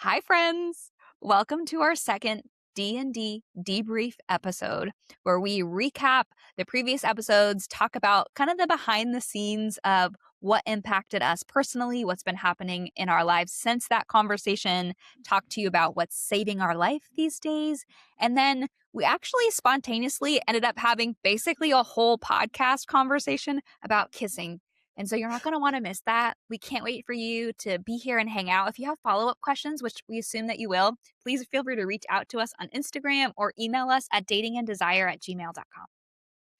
Hi, friends. Welcome to our second D&D debrief episode where we recap the previous episodes, talk about kind of the behind the scenes of what impacted us personally, what's been happening in our lives since that conversation, talk to you about what's saving our life these days. And then we actually spontaneously ended up having basically a whole podcast conversation about kissing. And so you're not going to want to miss that. We can't wait for you to be here and hang out. If you have follow-up questions, which we assume that you will, please feel free to reach out to us on Instagram or email us at datinganddesire@gmail.com.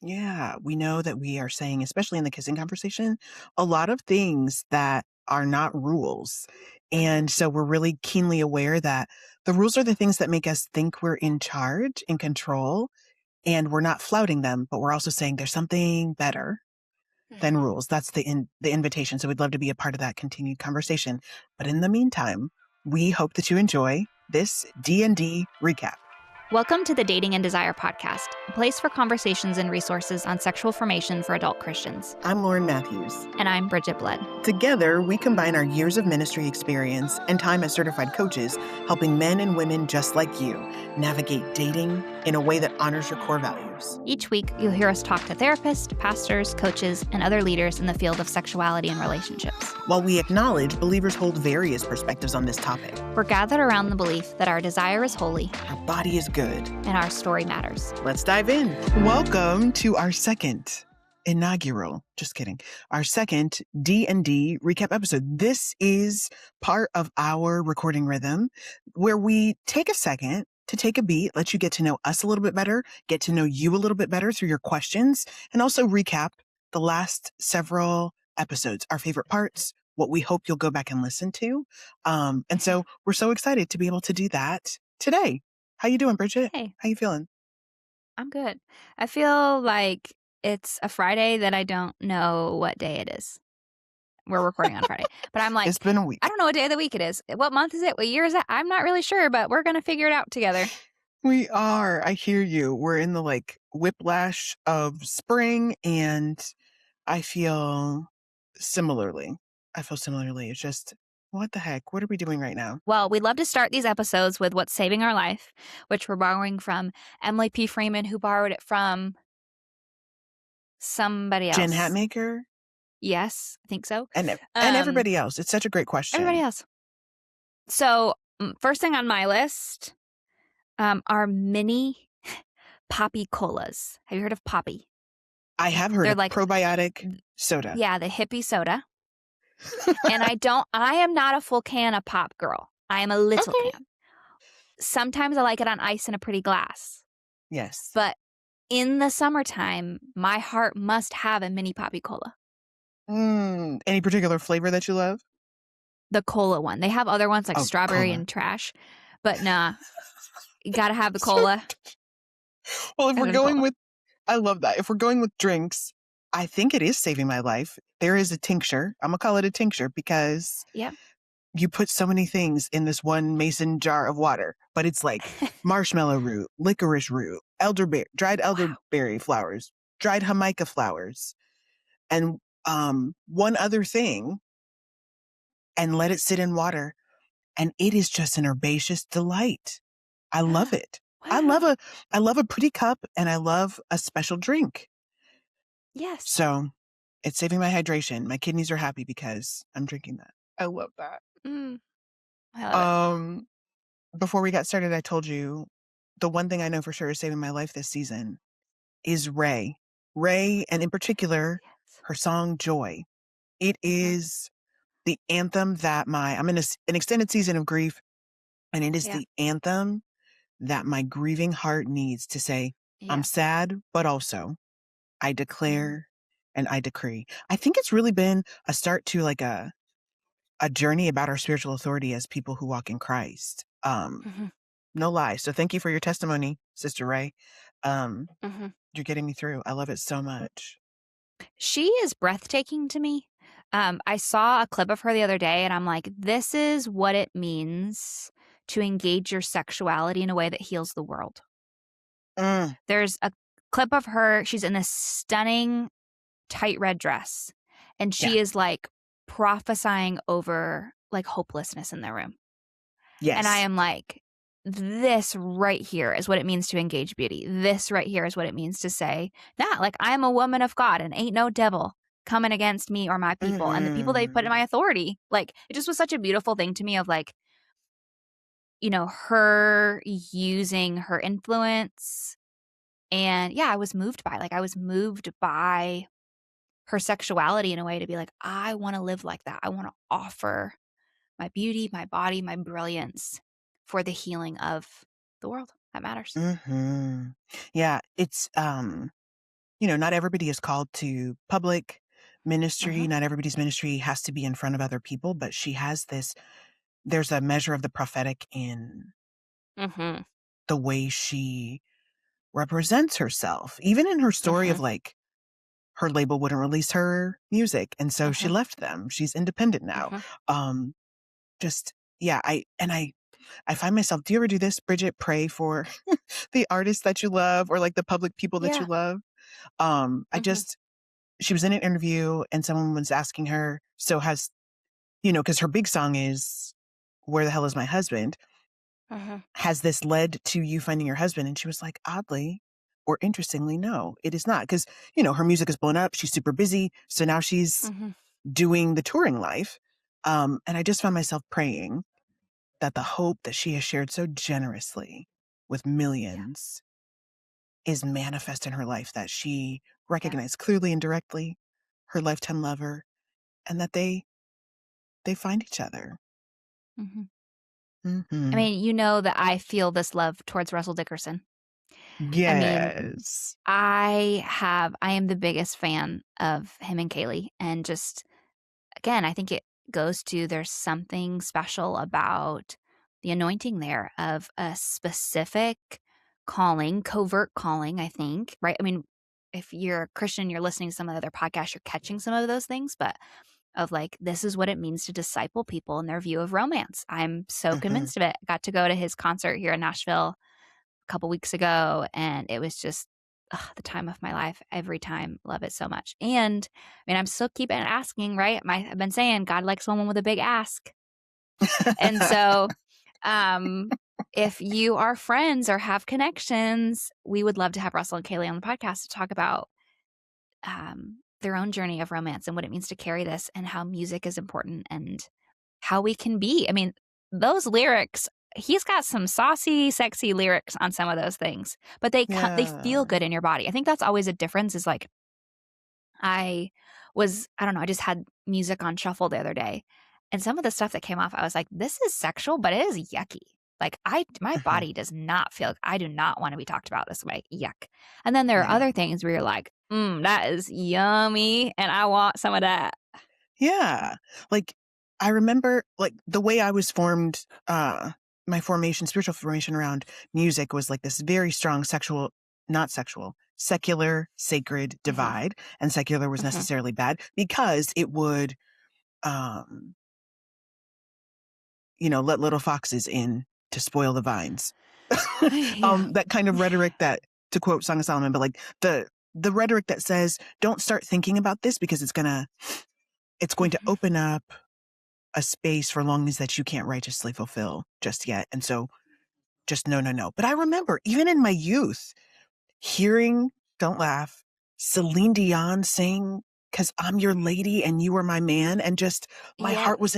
Yeah, we know that we are saying, especially in the kissing conversation, a lot of things that are not rules. And so we're really keenly aware that the rules are the things that make us think we're in charge, in control, and we're not flouting them, but we're also saying there's something better than rules. That's the invitation. So we'd love to be a part of that continued conversation. But in the meantime, we hope that you enjoy this D&D recap. Welcome to the Dating and Desire podcast, a place for conversations and resources on sexual formation for adult Christians. I'm Lauren Matthews. And I'm Bridgett Blood. Together, we combine our years of ministry experience and time as certified coaches, helping men and women just like you navigate dating in a way that honors your core values. Each week, you'll hear us talk to therapists, pastors, coaches, and other leaders in the field of sexuality and relationships. While we acknowledge believers hold various perspectives on this topic, we're gathered around the belief that our desire is holy, our body is good, and our story matters. Let's dive in. Welcome to our second our second D&D recap episode. This is part of our recording rhythm where we take a second to take a beat, let you get to know us a little bit better, get to know you a little bit better through your questions, and also recap the last several episodes, our favorite parts, what we hope you'll go back and listen to. And so we're so excited to be able to do that today. How you doing, Bridgett? Hey. How you feeling? I'm good. I feel like it's a Friday that I don't know what day it is. We're recording on Friday. But I'm like, it's been a week. I don't know what day of the week it is. What month is it? What year is it? I'm not really sure, but we're going to figure it out together. We are. I hear you. We're in the whiplash of spring, and I feel similarly. It's just, what the heck? What are we doing right now? Well, we'd love to start these episodes with What's Saving Our Life, which we're borrowing from Emily P. Freeman, who borrowed it from somebody else. Jen Hatmaker? Yes, I think so. And everybody else. It's such a great question. Everybody else. So first thing on my list are mini Poppy Colas. Have you heard of Poppy? I have heard of probiotic soda. Yeah, the hippie soda. And I am not a full can of pop girl. I am a little can. Sometimes I like it on ice in a pretty glass. Yes. But in the summertime, my heart must have a mini Poppy Cola. Any particular flavor that you love? The cola one. They have other ones like strawberry and trash. But nah, you got to have the cola. Well, if we're going with, I love that. If we're going with drinks, I think it is saving my life. There is a tincture. I'm going to call it a tincture because you put so many things in this one mason jar of water. But it's like marshmallow root, licorice root, dried elderberry flowers, dried Jamaica flowers, and one other thing, and let it sit in water. And it is just an herbaceous delight. I love it. Wow. I love a pretty cup, and I love a special drink. Yes. So it's saving my hydration. My kidneys are happy because I'm drinking that. I love that. I love it. Before we got started, I told you the one thing I know for sure is saving my life this season is Ray. Ray, and in particular, her song Joy. It is the anthem that I'm in an extended season of grief, and it is the anthem that my grieving heart needs to say, I'm sad, but also I declare and I decree. I think it's really been a start to a journey about our spiritual authority as people who walk in Christ. No lie. So thank you for your testimony, Sister Ray. You're getting me through. I love it so much. She is breathtaking to me. I saw a clip of her the other day, and I'm like, this is what it means to engage your sexuality in a way that heals the world. There's a clip of her. She's in this stunning tight red dress, and she is prophesying over hopelessness in the room. And I Yes. am like, this right here is what it means to engage beauty. This right here is what it means to say that, like, I am a woman of God and ain't no devil coming against me or my people and the people they put in my authority. Like, it just was such a beautiful thing to me of like, her using her influence. And yeah, I was moved by her sexuality in a way to be like, I want to live like that. I want to offer my beauty, my body, my brilliance for the healing of the world that matters. Yeah, it's not everybody is called to public ministry. Mhm. Not everybody's ministry has to be in front of other people, but she has there's a measure of the prophetic in Mhm. the way she represents herself. Even in her story of Mhm. like her label wouldn't release her music, and so she Mhm. left them. She's independent now. Mhm. Um just yeah, I find myself, do you ever do this, Bridgett? Pray for the artists that you love or like the public people that you Yeah. love. Mhm. She was in an interview and someone was asking her, so because her big song is Where the Hell is My Husband? Mhm. Has this led to you finding your husband? And she was like, oddly or interestingly, no, it is not. Because, her music is blown up. She's super busy. So now she's Mhm. doing the touring life. And I just found myself praying that the hope that she has shared so generously with Yeah. millions is manifest in her life, that she Yeah. recognized clearly and directly her lifetime lover, and that they find each other. Mhm. I Hmm. mean, you know that I feel this love towards Russell Dickerson. I mean, Yes. I am the biggest fan of him and Kaylee, and just again, I think it goes to there's something special about the anointing there of a specific calling, covert calling, I think, right? I mean, if you're a Christian, you're listening to some of the other podcasts, you're catching some of those things, but of like, this is what it means to disciple people in their view of romance. I'm so Hmm. convinced of it. Got to go to his concert here in Nashville a couple weeks ago, and it was just the time of my life every time. Love it so much. And I mean, I'm still keeping asking, right? I've been saying God likes someone with a big ask. And so, um, if you are friends or have connections, we would love to have Russell and Kaylee on the podcast to talk about their own journey of romance and what it means to carry this and how music is important and how we can be. I mean, those lyrics, he's got some saucy, sexy lyrics on some of those things, but they feel Yeah. good in your body. I think that's always a difference is like I don't know, I just had music on shuffle the other day, and some of the stuff that came off, I was like, "This is sexual, but it is yucky." Like, my Hmm. body does not feel I do not wanna be talked about this way, yuck. And then there are Yeah. other things where you're like, that is yummy, and I want some of that." Yeah. Like, I remember, like, the way I was formed, my spiritual formation around music was like this very strong secular, sacred Mhm, divide. And secular was mhm. necessarily bad because it would, um, let little foxes in to spoil the vines. Yeah. That kind of rhetoric that, to quote Song of Solomon, but like the rhetoric that says, don't start thinking about this because it's going to Mhm. open up a space for longings that you can't righteously fulfill just yet. And so just no, no, no. But I remember even in my youth hearing, don't laugh, Celine Dion sing, "'Cause I'm your lady and you are my man." And just my Yep. heart was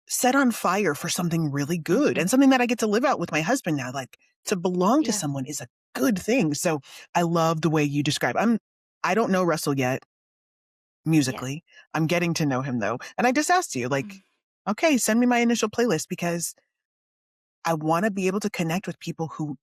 set on fire for something really good Mhm. and something that I get to live out with my husband now. Like, to belong to Yeah. someone is a good thing. So I love the way you describe. I don't know Russell yet Yeah. musically. I'm getting to know him though. And I just asked you, like, Mhm. okay, send me my initial playlist because I want to be able to connect with people who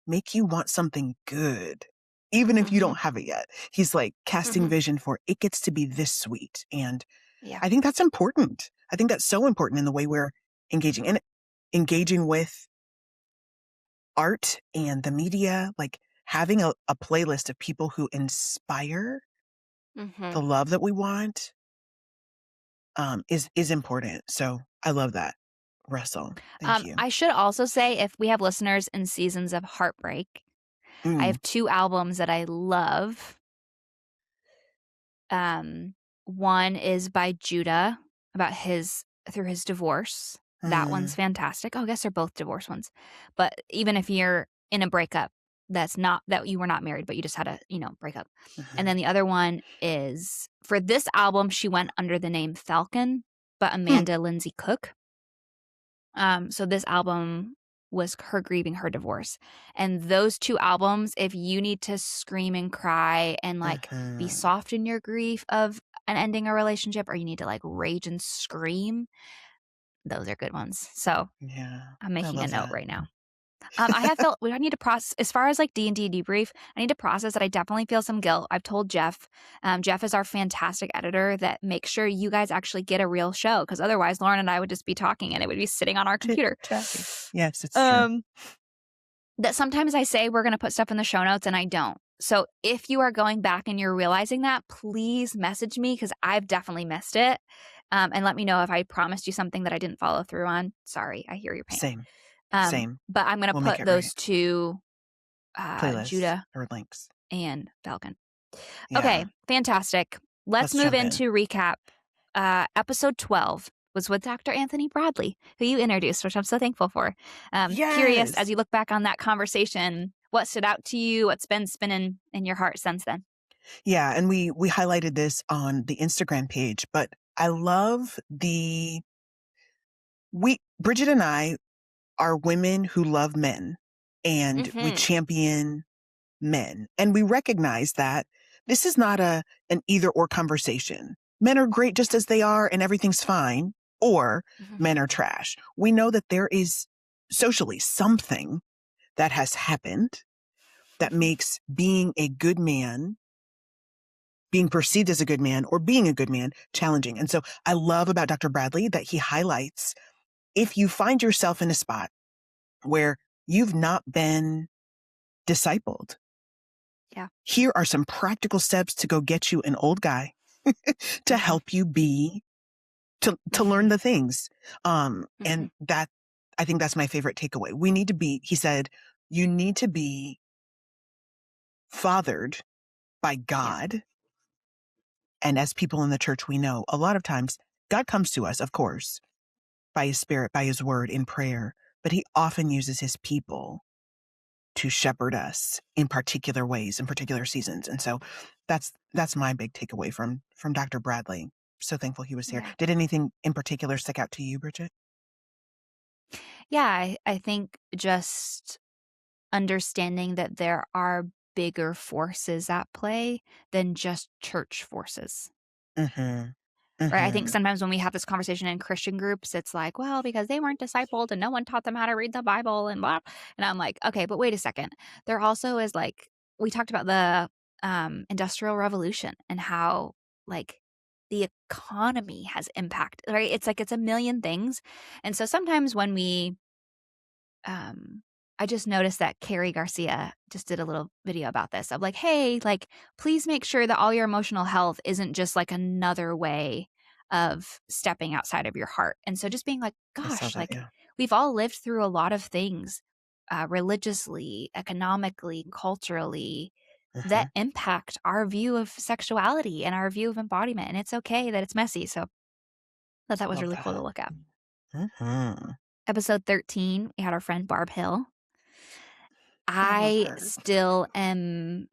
make you want something good, even if you Mhm. don't have it yet. He's like casting Mhm. vision for it gets to be this sweet. And Yeah. I think that's important. I think that's so important in the way we're engaging and engaging with art and the media, like having a playlist of people who inspire the Mhm. love that we want, is important. So I love that, Russell. Thank you. I should also say if we have listeners in seasons of heartbreak, I Mm, have 2 albums that I love. Um, one is by Judah about his divorce. That one's fantastic. Oh, I guess they're both divorce ones. But even if you're in a breakup, that's not that you were not married, but you just had a, breakup. And then the other one is for this album, she went under the name Falcon, but Amanda Lindsay Cook. So this album was her grieving her divorce. And those two albums, if you need to scream and cry and like be soft in your grief of an ending a relationship, or you need to like rage and scream, those are good ones. So Yeah, I'm making a note right now. I right need to process, as far as like D&D debrief, I need to process that I definitely feel some guilt. I've told Jeff. Jeff is our fantastic editor that makes sure you guys actually get a real show, because otherwise Lauren and I would just be talking and it would be sitting on our computer. Yes, it's true. That sometimes I say we're going to put stuff in the show notes and I don't. So if you are going back and you're realizing that, please message me, because I've definitely missed it. And let me know if I promised you something that I didn't follow through on. Sorry, I hear your pain. Same. But I'm going to put those two, playlists Judah or links and Falcon. Yeah. Okay, fantastic. Let's move into recap. Episode 12 was with Dr. Anthony Bradley, who you introduced, which I'm so thankful for. Curious, as you look back on that conversation, what stood out to you? What's been spinning in your heart since then? Yeah, and we highlighted this on the Instagram page, but I love Bridgett and I are women who love men, and we champion men. And we recognize that this is not an either or conversation. Men are great just as they are and everything's fine, or men are trash. We know that there is socially something that has happened that makes being a good man, being perceived as a good man, or being a good man challenging. And so I love about Dr. Bradley that he highlights, if you find yourself in a spot where you've not been discipled, here are some practical steps to go get you an old guy to help you to learn the things. And that, I think that's my favorite takeaway. He said, you need to be fathered by God. And as people in the church, we know a lot of times God comes to us, of course, by his spirit, by his word, in prayer, but he often uses his people to shepherd us in particular ways, in particular seasons. And so that's my big takeaway from Dr. Bradley. So thankful he was here. Did anything in particular stick out to you, Bridgett? Yeah, I think just understanding that there are bigger forces at play than just church forces. Right? I think sometimes when we have this conversation in Christian groups, it's like, well, because they weren't discipled and no one taught them how to read the Bible and blah. And I'm like, okay, but wait a second. There also is, like, we talked about the Industrial Revolution and how, like, the economy has impact, right? It's like, it's a million things. And so sometimes when we, I just noticed that Carrie Garcia just did a little video about this of like, hey, like, please make sure that all your emotional health isn't just like another way of stepping outside of your heart. And so just being like, gosh, like, we've all lived through a lot of things, religiously, economically, culturally, that impact our view of sexuality and our view of embodiment. And it's okay that it's messy. So I thought that was really cool to look at. Episode 13, we had our friend Barb Hill. I still am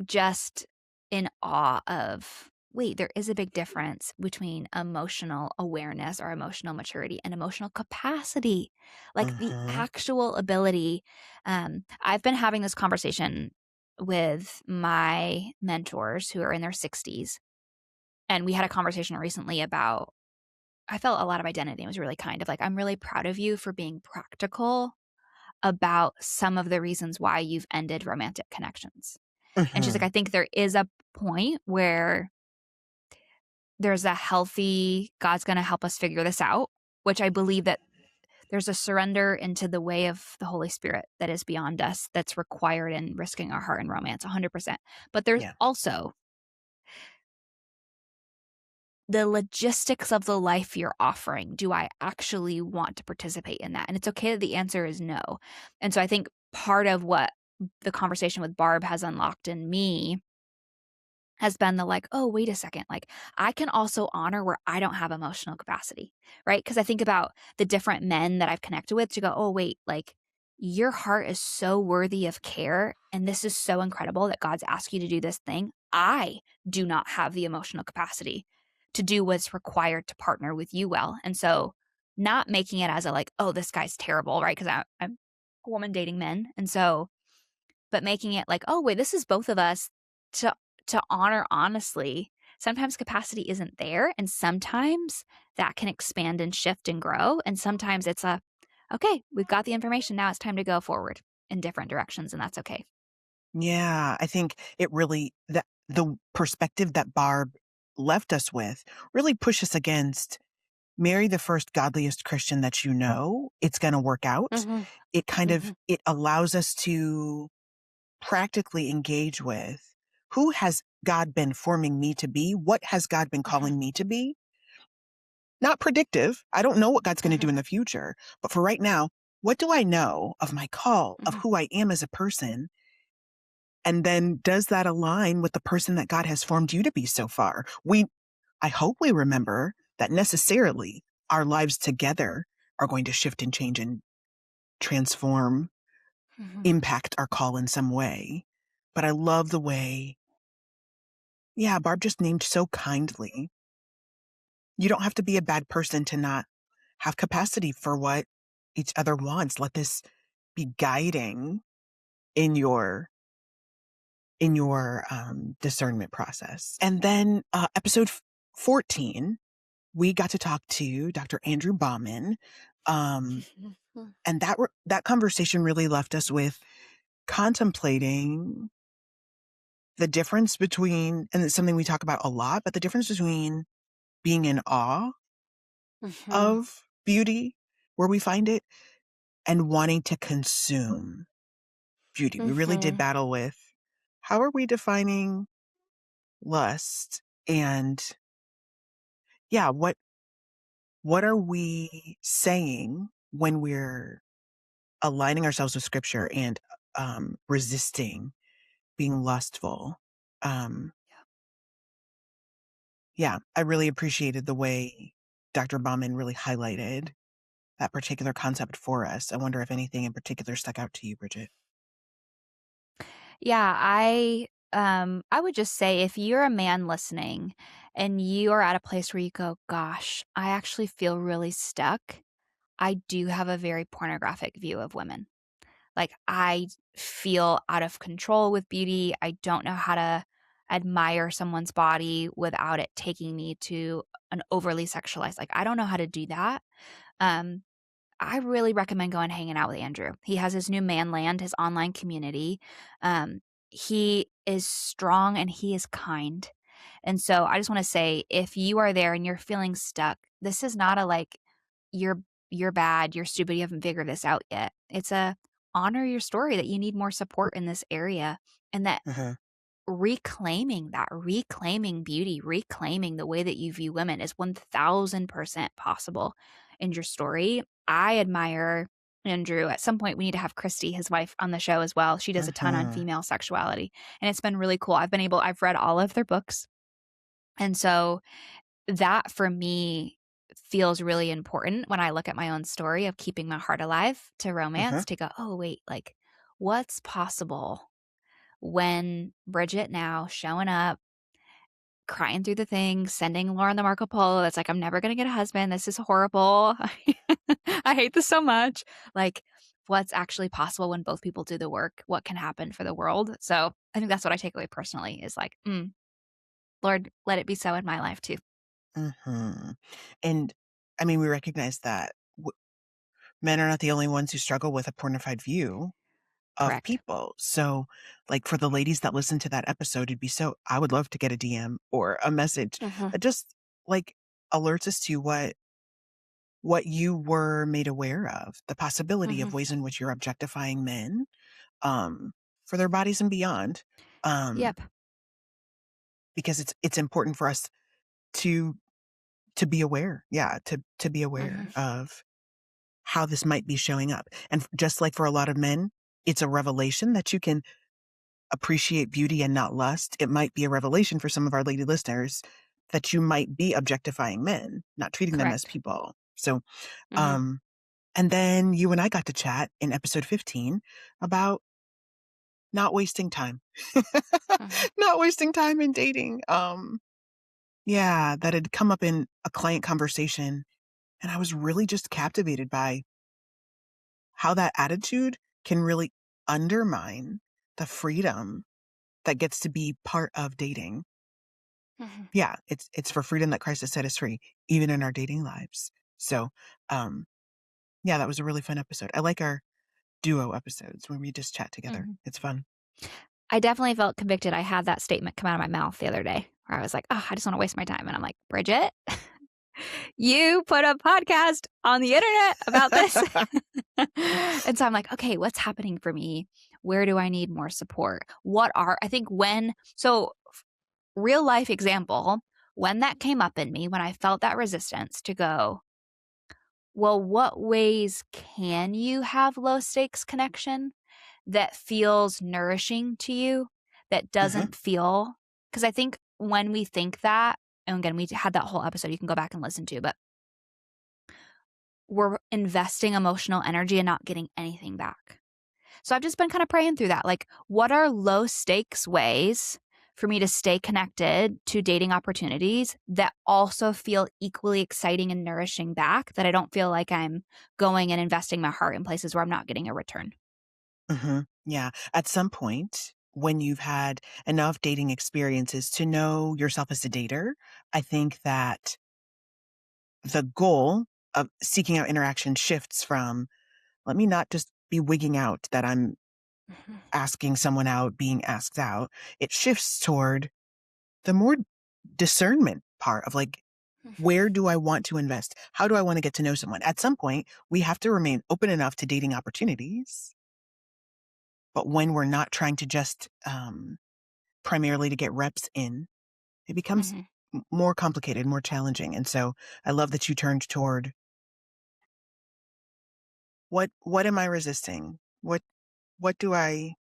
just in awe of, wait, there is a big difference between emotional awareness or emotional maturity and emotional capacity. Like the actual ability. I've been having this conversation with my mentors who are in their 60s. And we had a conversation recently about, I felt a lot of identity. It was really kind of like, I'm really proud of you for being practical about some of the reasons why you've ended romantic connections. And she's like, I think there is a point where there's a healthy, God's going to help us figure this out, which I believe that there's a surrender into the way of the Holy Spirit that is beyond us, that's required in risking our heart in romance, 100%. But there's also the logistics of the life you're offering. Do I actually want to participate in that? And it's okay that the answer is no. And so I think part of what the conversation with Barb has unlocked in me has been the like, oh, wait a second. Like, I can also honor where I don't have emotional capacity, right? Because I think about the different men that I've connected with to go, oh, wait, like, your heart is so worthy of care. And this is so incredible that God's asked you to do this thing. I do not have the emotional capacity to do what's required to partner with you well. And so, not making it as a like, oh, this guy's terrible, right? Because I'm a woman dating men. And so, but making it like, oh, wait, this is both of us to honor honestly. Sometimes capacity isn't there, and sometimes that can expand and shift and grow. And sometimes it's a, okay, we've got the information. Now it's time to go forward in different directions, and that's okay. Yeah, I think it really that the perspective that Barb left us with really pushes against marry the first godliest Christian that you know. It's going to work out. Mhm. It kind of Mhm. it allows us to practically engage with who has God been forming me to be? What has God been Mhm. calling me to be? Not predictive. I don't know what God's going to do Mhm. in the future, but for right now, what do I know of my call, of Mhm. who I am as a person? And then does that align with the person that God has formed you to be so far? I hope we remember that necessarily our lives together are going to shift and change and transform, Mhm. impact our call in some way. But I love the way, yeah, Barb just named so kindly. You don't have to be a bad person to not have capacity for what each other wants. Let this be guiding in your discernment process. And then episode 14, we got to talk to Dr. Andrew Bauman. And that conversation really left us with contemplating the difference between, and it's something we talk about a lot, but the difference between being in awe Mhm. of beauty where we find it and wanting to consume beauty. We really did Mhm. battle with how are we defining lust, and yeah, what are we saying when we're aligning ourselves with scripture and resisting being lustful. Um, yeah, I really appreciated the way Dr. Bauman really highlighted that particular concept for us. I wonder if anything in particular stuck out to you, Bridgett. Yeah, I would just say if you're a man listening and you are at a place where you go, gosh, I actually feel really stuck. I do have a very pornographic view of women. Like, I feel out of control with beauty. I don't know how to admire someone's body without it taking me to an overly sexualized, like, I don't know how to do that. Um, I really recommend going hanging out with Andrew. He has his new Manland, his online community. He is strong and he is kind. And so I just want to say, if you are there and you're feeling stuck, this is not a like, you're you're bad, you're stupid, you haven't figured this out yet. It's a honor your story that you need more support in this area, and that Uh-huh. reclaiming beauty, reclaiming the way that you view women is 1000% possible in your story. I admire Andrew. At some point, we need to have Christy, his wife, on the show as well. She does a ton on Uh-huh. female sexuality, and it's been really cool. I've read all of their books. And so that for me feels really important when I look at my own story of keeping my heart alive to Uh-huh. romance, to go, oh, wait, like, what's possible when Bridgett now showing up, crying through the thing, sending Lauren the Marco Polo that's like, I'm never going to get a husband. This is horrible. I hate this so much. Like, what's actually possible when both people do the work? What can happen for the world? So I think that's what I take away personally is like, Lord, let it be so in my life too. Uh-huh. And I mean, we recognize that men are not the only ones who struggle with a pornified view of Correct. people. So, like for the ladies that listen to that episode, I would love to get a DM or a message Mhm. that just like alerts us to what you were made aware of, the possibility of Mhm. ways in which you're objectifying men for their bodies and beyond. Um, Yep. because it's important for us to to be aware. Yeah, to be Mhm. aware of how this might be showing up. And just like for a lot of men, it's a revelation that you can appreciate beauty and not lust, it might be a revelation for some of our lady listeners that you might be objectifying men, not treating them as Correct. people. So, Mm-hmm. and then you and I got to chat in episode 15 about not wasting time, Mm-hmm. not wasting time in dating. Yeah, that had come up in a client conversation. And I was really just captivated by how that attitude can really undermine the freedom that gets to be part of dating. Mm-hmm. Yeah, it's for freedom that Christ has set us free, even in our dating lives. So, um, yeah, that was a really fun episode. I like our duo episodes when we just chat together. Mm-hmm. It's fun. I definitely felt convicted. I had that statement come out of my mouth the other day where I was like, oh, I just want to waste my time. And I'm like, Bridgett, you put a podcast on the internet about this. And so I'm like, okay, what's happening for me? Where do I need more support? Real life example, when that came up in me, when I felt that resistance to go, well, what ways can you have low stakes connection that feels nourishing to you, that Mhm. doesn't feel, because I think when we think that, and again, we had that whole episode you can go back and listen to, but we're investing emotional energy and not getting anything back. So I've just been kind of praying through that. Like, what are low stakes ways for me to stay connected to dating opportunities that also feel equally exciting and nourishing back, that I don't feel like I'm going and investing my heart in places where I'm not getting a return? Yeah. At some point, when you've had enough dating experiences to know yourself as a dater, I think that the goal of seeking out interaction shifts from, let me not just be wigging out that I'm Mhm. asking someone out, being asked out. It shifts toward the more discernment part of like, Mhm. where do I want to invest? How do I want to get to know someone? At some point, we have to remain open enough to dating opportunities. But when we're not trying to just primarily to get reps in, it becomes Mhm. more complicated, more challenging. And so I love that you turned toward what am I resisting? What do I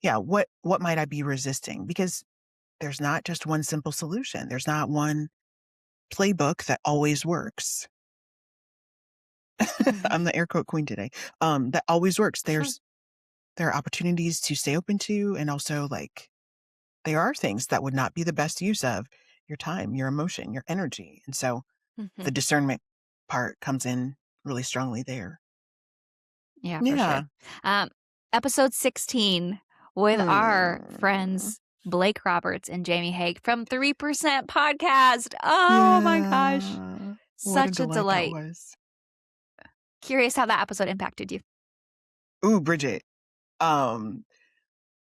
yeah, what might I be resisting? Because there's not just one simple solution. There's not one playbook that always works. Mhm. I'm the air quote queen today. That always works. There are opportunities to stay open to, and also like there are things that would not be the best use of your time, your emotion, your energy. And so the Mhm. discernment part comes in really strongly there. Yeah, for sure. Yeah. Um, Episode 16 with our Hmm. friends Blake Roberts and Jamie Haig from 3% Podcast. Oh my gosh. Yeah. What a Such a delight that delight. was. Curious how that episode impacted you. Ooh, Bridgett. Um,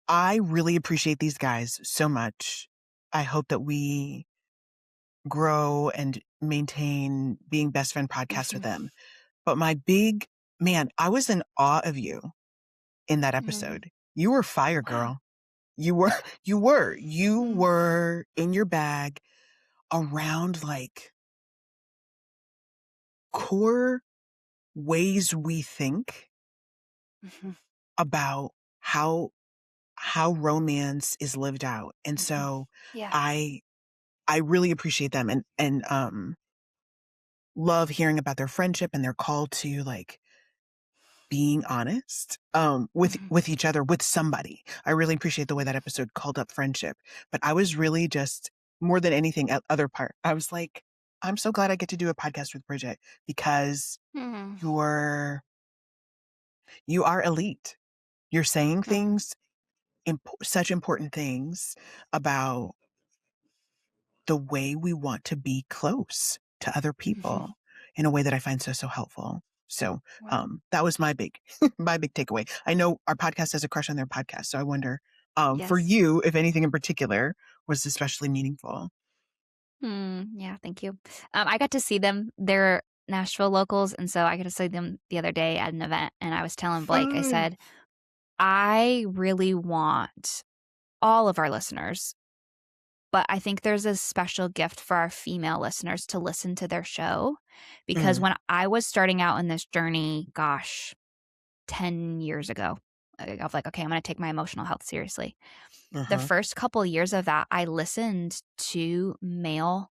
I really appreciate these guys so much. I hope that we grow and maintain being best friend podcasts with Mhm. them. But my big man, I was in awe of you in that Mhm. episode. You were fire, Wow. girl. You were, you Mm. were in your bag around like core ways we think Mhm. about how romance is lived out. And Mhm. so Yeah. I I really appreciate them and love hearing about their friendship and their call to like being honest Mhm. with each other, with somebody. I really appreciate the way that episode called up friendship. But I was really just more than anything other part. I was like, I'm so glad I get to do a podcast with Bridgett because Mhm. you're you are elite. You're saying Mhm. things, such important things about the way we want to be close to other Mhm. people in a way that I find so helpful. So Wow. that was my big my big takeaway. I know our podcast has a crush on their podcast, so I wonder for Yes. you if anything in particular was especially meaningful. Yeah, thank you. I got to see them. They're Nashville locals, and so I got to see them the other day at an event. And I was telling Blake, I Fun. said, I really want all of our listeners, but I think there's a special gift for our female listeners to listen to their show. Because Mm, when I was starting out in this journey, gosh, 10 years ago, of like, okay, I'm going to take my emotional health seriously. The Uh-huh. first couple years of that, I listened to male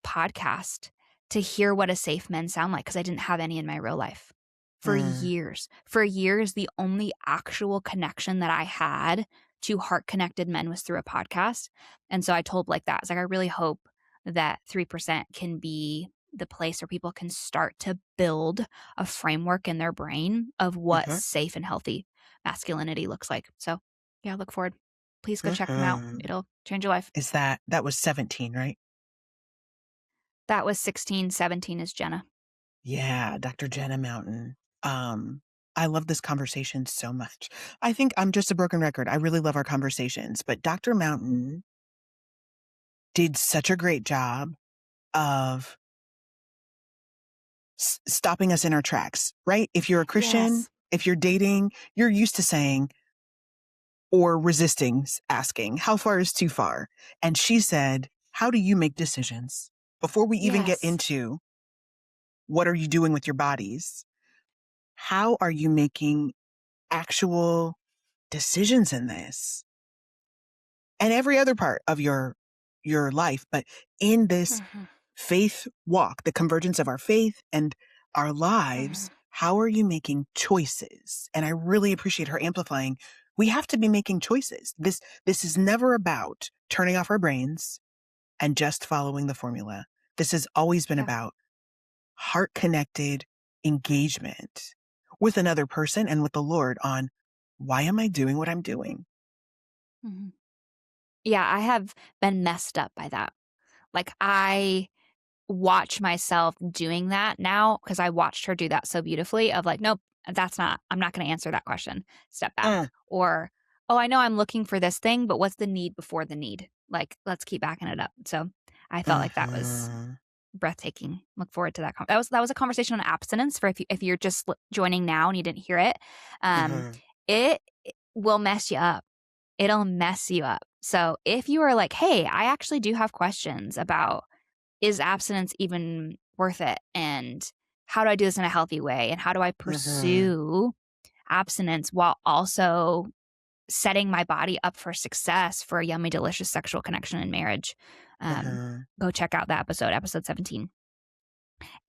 podcast to hear what a safe men sound like because I didn't have any in my real life. For years, the only actual connection that I had to heart-connected men was through a podcast. And so I told like that. It's like, I really hope that 3% can be the place where people can start to build a framework in their brain of what Uh-huh. safe and healthy masculinity looks like. So yeah, look forward. Please go check them out. Uh-huh. It'll change your life. That was 17, right? That was 16, 17 is Jenna. Yeah, Dr. Jenna Mountain. I love this conversation so much. I think I'm just a broken record. I really love our conversations, but Dr. Mountain did such a great job of stopping us in our tracks, right? If you're a Christian, Yes. if you're dating, you're used to saying or resisting asking, how far is too far? And she said, how do you make decisions? Before we even get Yes. into what are you doing with your bodies, how are you making actual decisions in this and every other part of your life? But in this faith walk, the convergence of our faith and our lives, how are you making choices? And I really appreciate her amplifying. We have to be making choices. This is never about turning off our brains and just following the formula. This has always been about heart-connected engagement with another person and with the Lord on, why am I doing what I'm doing? Yeah, I have been messed up by that. Like, I watch myself doing that now because I watched her do that so beautifully of like, nope, I'm not going to answer that question. Step back. Or, oh, I know I'm looking for this thing, but what's the need before the need? Like, let's keep backing it up. So I felt like that was breathtaking. Look forward to that. That was a conversation on abstinence for if you're just joining now and you didn't hear it. It will mess you up. It'll mess you up. So if you are like, hey, I actually do have questions about, is abstinence even worth it? And how do I do this in a healthy way? And how do I pursue abstinence while also setting my body up for success for a yummy, delicious sexual connection in marriage? Go check out that episode 17.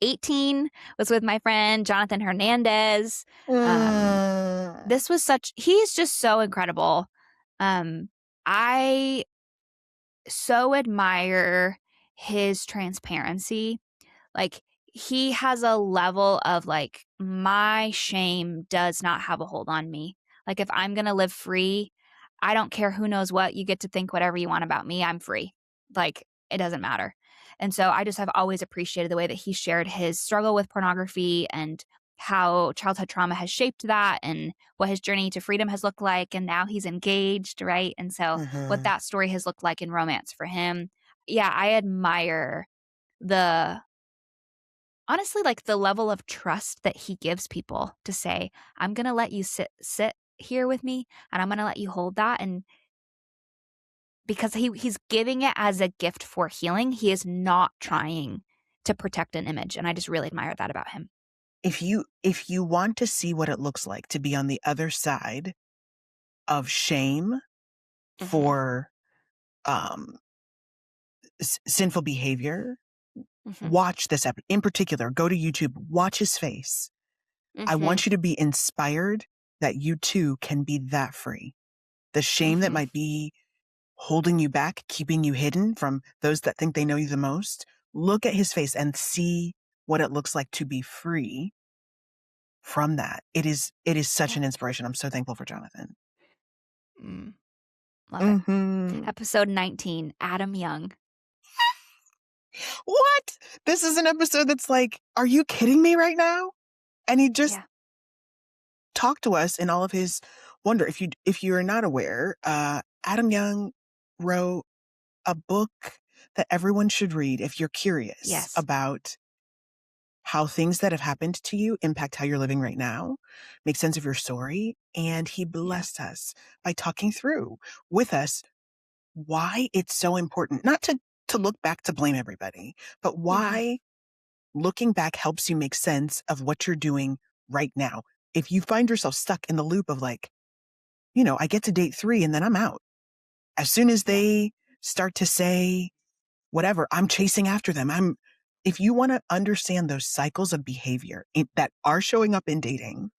18 was with my friend Jonathan Hernandez. This was he's just so incredible. I so admire his transparency. Like, he has a level of like, my shame does not have a hold on me. Like, if I'm going to live free, I don't care who knows what. You get to think whatever you want about me. I'm free. Like, it doesn't matter. And so I just have always appreciated the way that he shared his struggle with pornography and how childhood trauma has shaped that and what his journey to freedom has looked like. And now he's engaged, right? And so what that story has looked like in romance for him. Yeah, I admire honestly, like the level of trust that he gives people to say, I'm going to let you sit here with me and I'm going to let you hold that. And because he's giving it as a gift for healing, he is not trying to protect an image. And I just really admire that about him. If you want to see what it looks like to be on the other side of shame for sinful behavior, watch this episode. In particular, go to YouTube, watch his face. I want you to be inspired that you too can be that free. The shame that might be holding you back, keeping you hidden from those that think they know you the most, look at his face and see what it looks like to be free from that. It is such an inspiration. I'm so thankful for Jonathan. Love it. Episode 19, Adam Young. What? This is an episode that's like, are you kidding me right now? And he just talked to us in all of his wonder. If you're not aware, Adam Young wrote a book that everyone should read if you're curious about how things that have happened to you impact how you're living right now, make sense of your story. And he blessed us by talking through with us why it's so important, not to look back to blame everybody, but why looking back helps you make sense of what you're doing right now. If you find yourself stuck in the loop of like, I get to date 3 and then I'm out. As soon as they start to say whatever, I'm chasing after them. If you want to understand those cycles of behavior that are showing up in dating,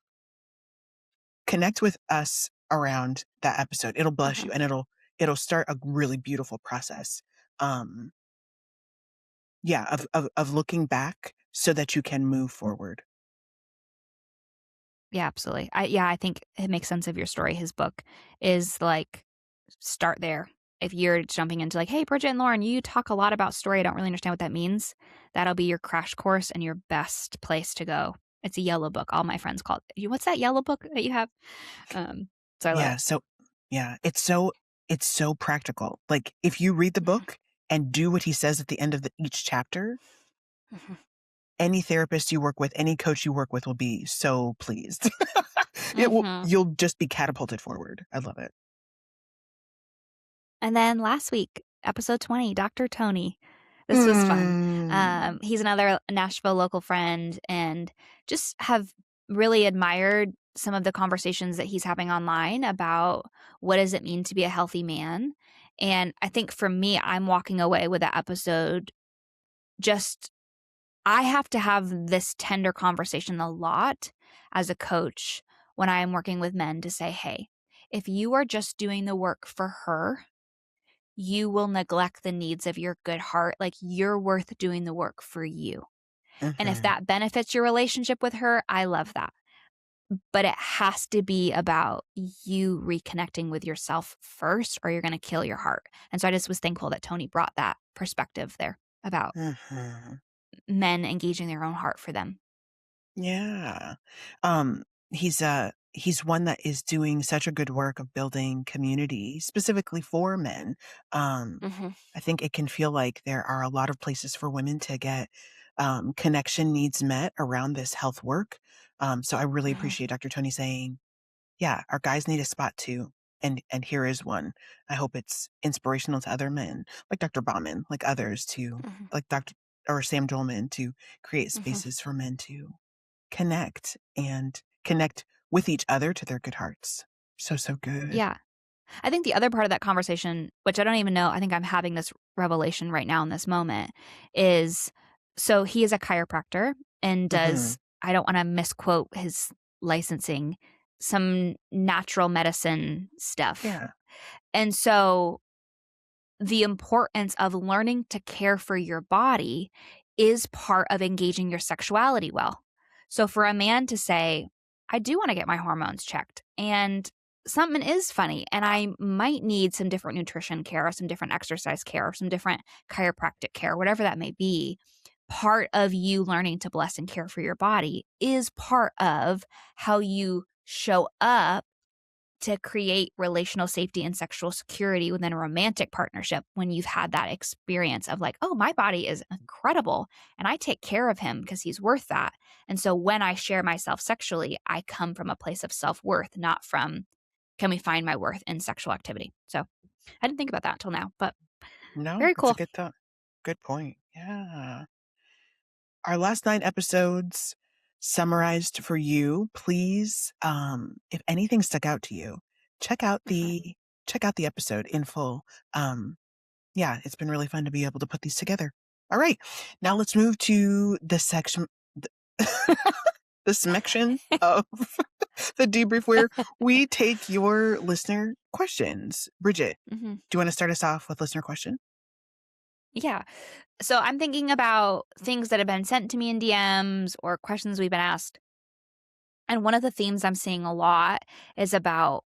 connect with us around that episode. It'll bless you, and it'll start a really beautiful process. Of looking back so that you can move forward. Yeah, absolutely. I think it makes sense of your story. His book is like, start there. If you're jumping into like, hey, Bridgett and Lauren, you talk a lot about story. I don't really understand what that means. That'll be your crash course and your best place to go. It's a yellow book. All my friends call it. What's that yellow book that you have? So I love Yeah. it. So it's so practical. Like if you read the book and do what he says at the end of each chapter, any therapist you work with, any coach you work with will be so pleased. You'll just be catapulted forward. I love it. And then last week, episode 20, Dr. Tony. This was fun. He's another Nashville local friend, and just have really admired some of the conversations that he's having online about what does it mean to be a healthy man. And I think for me, I'm walking away with that episode just, I have to have this tender conversation a lot as a coach when I am working with men to say, hey, if you are just doing the work for her, you will neglect the needs of your good heart. Like, you're worth doing the work for you. And if that benefits your relationship with her, I love that. But it has to be about you reconnecting with yourself first, or you're going to kill your heart. And so I just was thankful that Tony brought that perspective there about men engaging their own heart for them. Yeah. He's one that is doing such a good work of building community specifically for men. I think it can feel like there are a lot of places for women to get connection needs met around this health work. So I really appreciate Dr. Tony saying, yeah, our guys need a spot too. And here is one. I hope it's inspirational to other men like Dr. Bauman, like others to like Dr. or Sam Dolman to create spaces for men to connect with each other to their good hearts. So good. Yeah. I think the other part of that conversation, which I don't even know, I think I'm having this revelation right now in this moment, is so he is a chiropractor and does, I don't want to misquote his licensing, some natural medicine stuff. Yeah. And so the importance of learning to care for your body is part of engaging your sexuality well. So for a man to say, I do want to get my hormones checked, and something is funny, and I might need some different nutrition care, or some different exercise care, or some different chiropractic care, whatever that may be, part of you learning to bless and care for your body is part of how you show up to create relational safety and sexual security within a romantic partnership when you've had that experience of like, oh, my body is incredible and I take care of him because he's worth that. And so when I share myself sexually, I come from a place of self-worth, not from, can we find my worth in sexual activity? So I didn't think about that until now, but No, very that's a cool. good thought. Good point. Yeah. Our last 9 episodes summarized for you. Please, if anything stuck out to you, check out the episode in full. Yeah, it's been really fun to be able to put these together. All right. Now let's move to the section the section of the debrief where we take your listener questions. Bridgett, do you want to start us off with listener question? Yeah. So I'm thinking about things that have been sent to me in DMs or questions we've been asked. And one of the themes I'm seeing a lot is about,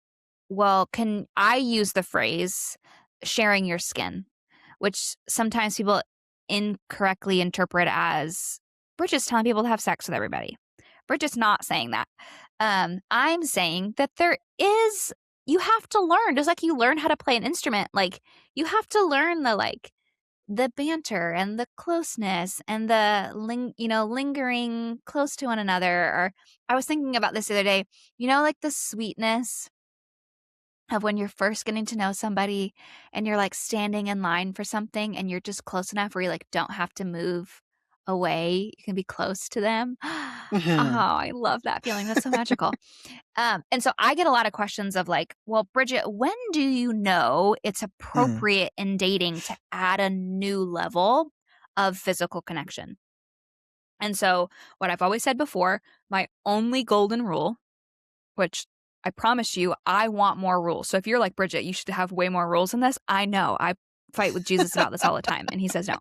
well, can I use the phrase sharing your skin, which sometimes people incorrectly interpret as Bridget's telling people to have sex with everybody. Bridget's not saying that. I'm saying that you have to learn, just like you learn how to play an instrument. Like, you have to learn the banter and the closeness and the lingering close to one another. Or I was thinking about this the other day, like the sweetness of when you're first getting to know somebody and you're like standing in line for something and you're just close enough where you like don't have to move away, you can be close to them. Oh, Mhm. I love that feeling. That's so magical. And so I get a lot of questions of like, well, Bridgett, when do you know it's Mm. appropriate in dating to add a new level of physical connection? And so, what I've always said before, my only golden rule, which I promise you, I want more rules. So if you're like, Bridgett, you should have way more rules in this. I know. I fight with Jesus about this all the time. And he says no.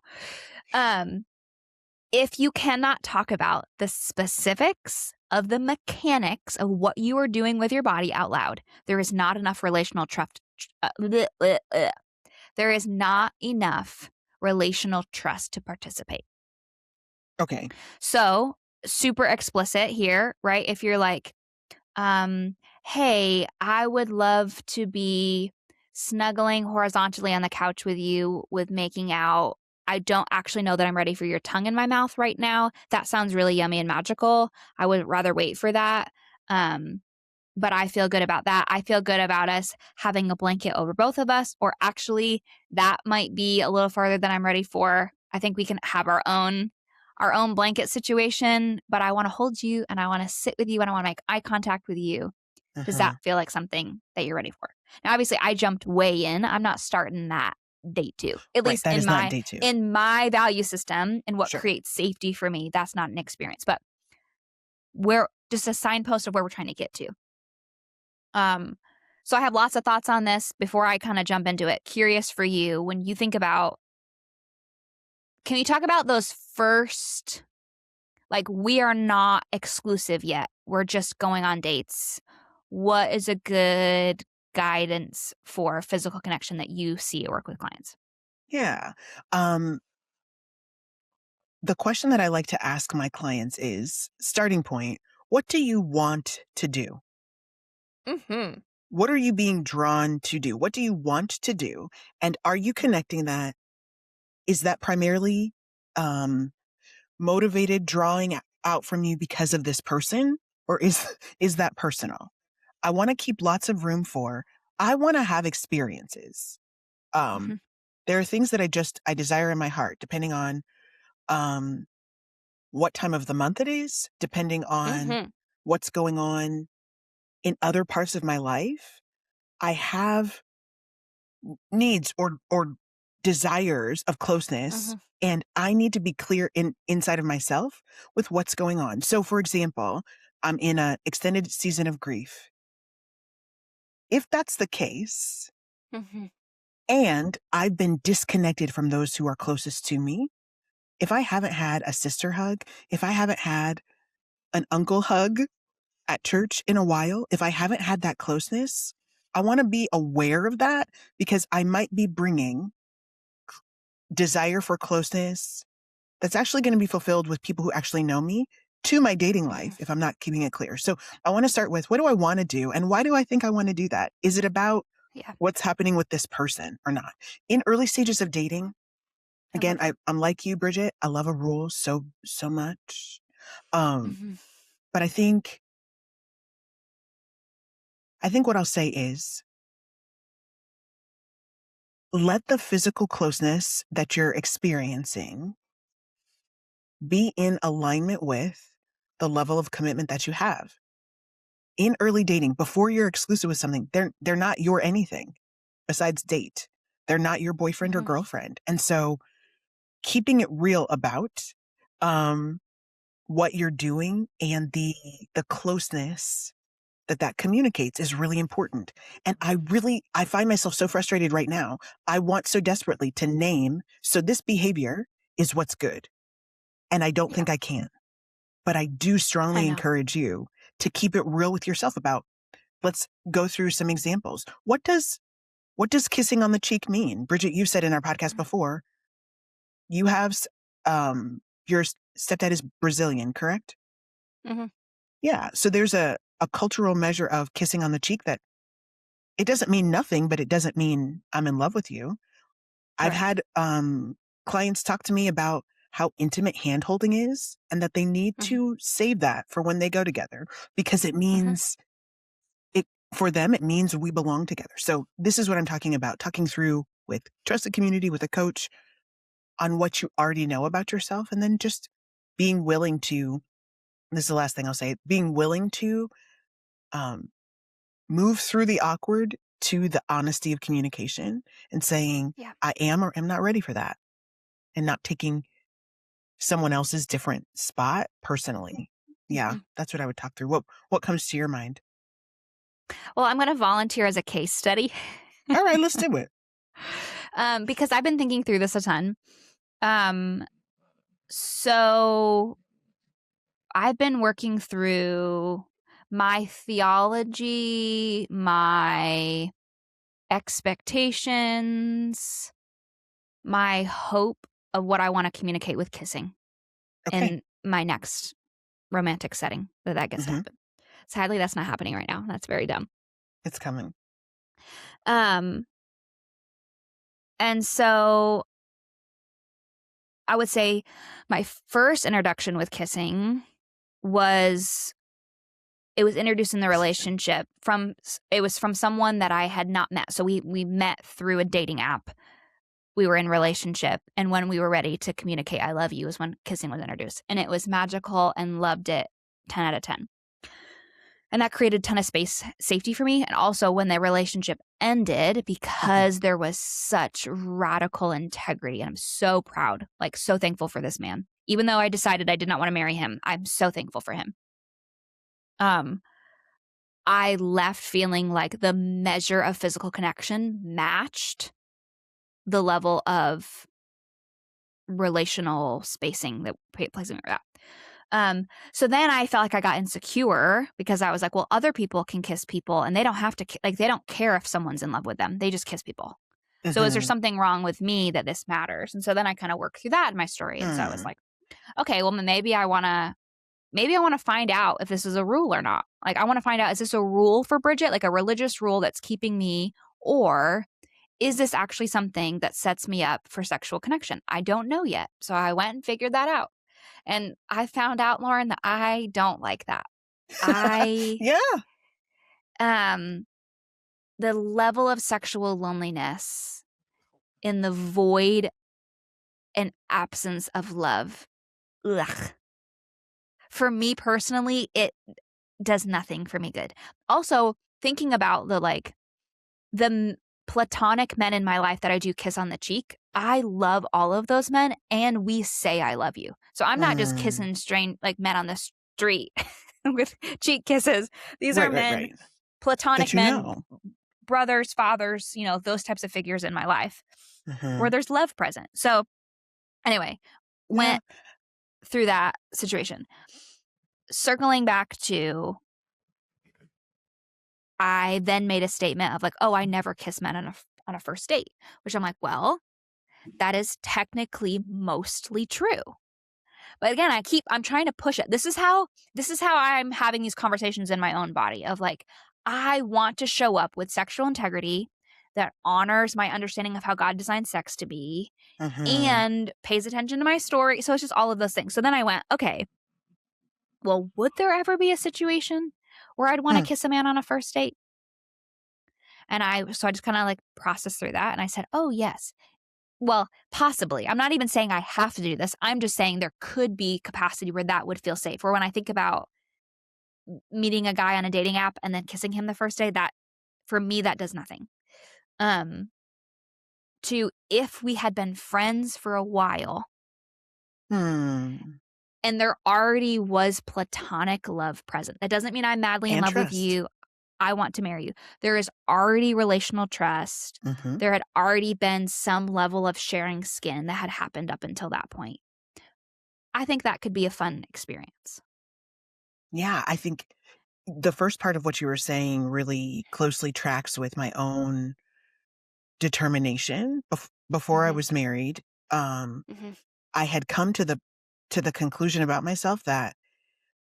Um, if you cannot talk about the specifics of the mechanics of what you are doing with your body out loud, there is not enough relational trust. There is not enough relational trust to participate. Okay. So, super explicit here, right? If you're like, hey, I would love to be snuggling horizontally on the couch with you with making out. I don't actually know that I'm ready for your tongue in my mouth right now. That sounds really yummy and magical. I would rather wait for that. But I feel good about that. I feel good about us having a blanket over both of us, or actually that might be a little farther than I'm ready for. I think we can have our own blanket situation, but I want to hold you and I want to sit with you and I want to make eye contact with you. Does Uh-huh. that feel like something that you're ready for? Now, obviously, I jumped way in. I'm not starting that date two. At Right. least That in is not my day 2. in my value system and what Sure. creates safety for me, that's not an experience. But we're just a signpost of where we're trying to get to. Um, so I have lots of thoughts on this before I kind of jump into it. Curious for you, when you think about, can you talk about those first, like, we are not exclusive yet. We're just going on dates. What is a good guidance for physical connection that you see at work with clients? Yeah. Um, the question that I like to ask my clients is, starting point, what do you want to do? Mm-hmm. What are you being drawn to do? What do you want to do? And are you connecting that? Is that primarily um, motivated drawing out from you because of this person? Or is that personal? I want to keep lots of room for, I want to have experiences. Um, Mm-hmm. there are things that I desire in my heart, depending on um, what time of the month it is, depending on Mm-hmm. what's going on in other parts of my life. I have needs or desires of closeness, Mm-hmm. and I need to be clear inside of myself with what's going on. So for example, I'm in an extended season of grief. If that's the case, Mm-hmm. and I've been disconnected from those who are closest to me, if I haven't had a sister hug, if I haven't had an uncle hug at church in a while, if I haven't had that closeness, I want to be aware of that, because I might be bringing desire for closeness that's actually going to be fulfilled with people who actually know me to my dating Mm-hmm. life if I'm not keeping it clear. So I want to start with, what do I want to do? And why do I think I want to do that? Is it about Yeah, what's happening with this person or not? In early stages of dating, I again, love that. I'm like you, Bridgett. I love a rule so much. Um, Mm-hmm. but I think what I'll say is, let the physical closeness that you're experiencing be in alignment with the level of commitment that you have. In early dating, before you're exclusive with something, they're not your anything besides date. They're not your boyfriend or Mm-hmm. girlfriend. And so keeping it real about um what you're doing and the closeness that communicates is really important. And I find myself so frustrated right now. I want so desperately to name, so this behavior is what's good. And I don't Yeah, think I can. But I do I strongly know. encourage you to keep it real with yourself about, let's go through some examples. What does kissing on the cheek mean? Bridgett, you said in our podcast before, you have your stepdad is Brazilian, correct? Mm-hmm. Yeah. So there's a cultural measure of kissing on the cheek that it doesn't mean nothing, but it doesn't mean I'm in love with you. I've Correct. had clients talk to me about how intimate hand holding is, and that they need Mm-hmm. to save that for when they go together, because it Mm-hmm. means it, for them, it means we belong together. So this is what I'm talking about, talking through with trusted community, with a coach, on what you already know about yourself, and then just being willing to, this is the last thing I'll say, being willing to move through the awkward to the honesty of communication and saying, Yeah. I am or am not ready for that, and not taking someone else's different spot personally. Yeah, Mm-hmm. that's what I would talk through. What comes to your mind? Well, I'm going to volunteer as a case study. All right, let's do it. Because I've been thinking through this a ton. So I've been working through my theology, my expectations, my hope of what I want to communicate with kissing Okay. in my next romantic setting that gets to Mhm. happen. Sadly, that's not happening right now. That's very dumb. It's coming. And so I would say my first introduction with kissing was introduced in the relationship from someone that I had not met. So we met through a dating app. We were in relationship, and when we were ready to communicate I love you was when kissing was introduced, and it was magical and loved it 10 out of 10. And that created a ton of safety for me. And also when the relationship ended, because there was such radical integrity, and I'm so proud, like so thankful for this man. Even though I decided I did not want to marry him, I'm so thankful for him. I left feeling like the measure of physical connection matched the level of relational spacing that placing that. So then I felt like I got insecure because I was like, well, other people can kiss people and they don't have to, like, they don't care if someone's in love with them. They just kiss people. So is there something wrong with me that this matters? And so then I kind of worked through that in my story. And so I was like, okay, well, maybe I want to find out if this is a rule or not. Like, I want to find out, is this a rule for Bridgett, like a religious rule that's keeping me, or is this actually something that sets me up for sexual connection? I don't know yet. So I went and figured that out. And I found out, Lauren, that I don't like that. Yeah. The level of sexual loneliness in the void and absence of love. Ugh. For me personally, it does nothing for me good. Also, thinking about the platonic men in my life that I do kiss on the cheek, I love all of those men, and we say I love you. So I'm not just kissing men on the street with cheek kisses. These are men, right. platonic That men, brothers, fathers, those types of figures in my life where there's love present. So anyway, went through that situation. Circling back to, I then made a statement of like, oh, I never kiss men on a first date, which I'm like, well, that is technically mostly true. But again, I'm trying to push it. This is how I'm having these conversations in my own body of like, I want to show up with sexual integrity that honors my understanding of how God designed sex to be and pays attention to my story. So it's just all of those things. So then I went, okay, well, would there ever be a situation where I'd want to kiss a man on a first date? And I just kind of like processed through that. And I said, oh, yes. Well, possibly. I'm not even saying I have to do this. I'm just saying there could be capacity where that would feel safe. Or when I think about meeting a guy on a dating app and then kissing him the first day, that for me, that does nothing. To if we had been friends for a while and there already was platonic love present. That doesn't mean I'm madly in love with you. I want to marry you. There is already relational trust. There had already been some level of sharing skin that had happened up until that point. I think that could be a fun experience. Yeah, I think the first part of what you were saying really closely tracks with my own determination. Before I was married, I had come to the conclusion about myself that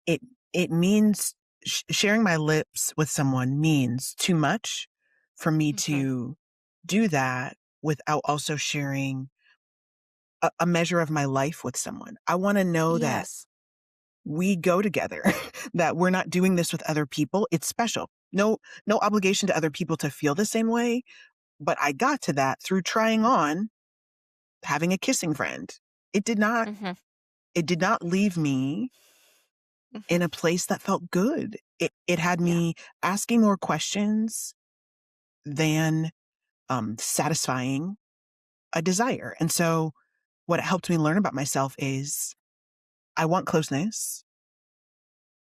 it means sharing my lips with someone means too much for me to do that without also sharing a measure of my life with someone. I want to know that we go together, that we're not doing this with other people. It's special. No obligation to other people to feel the same way. But I got to that through trying on having a kissing friend. It did not it did not leave me in a place that felt good. It had me asking more questions than satisfying a desire. And so what it helped me learn about myself is I want closeness.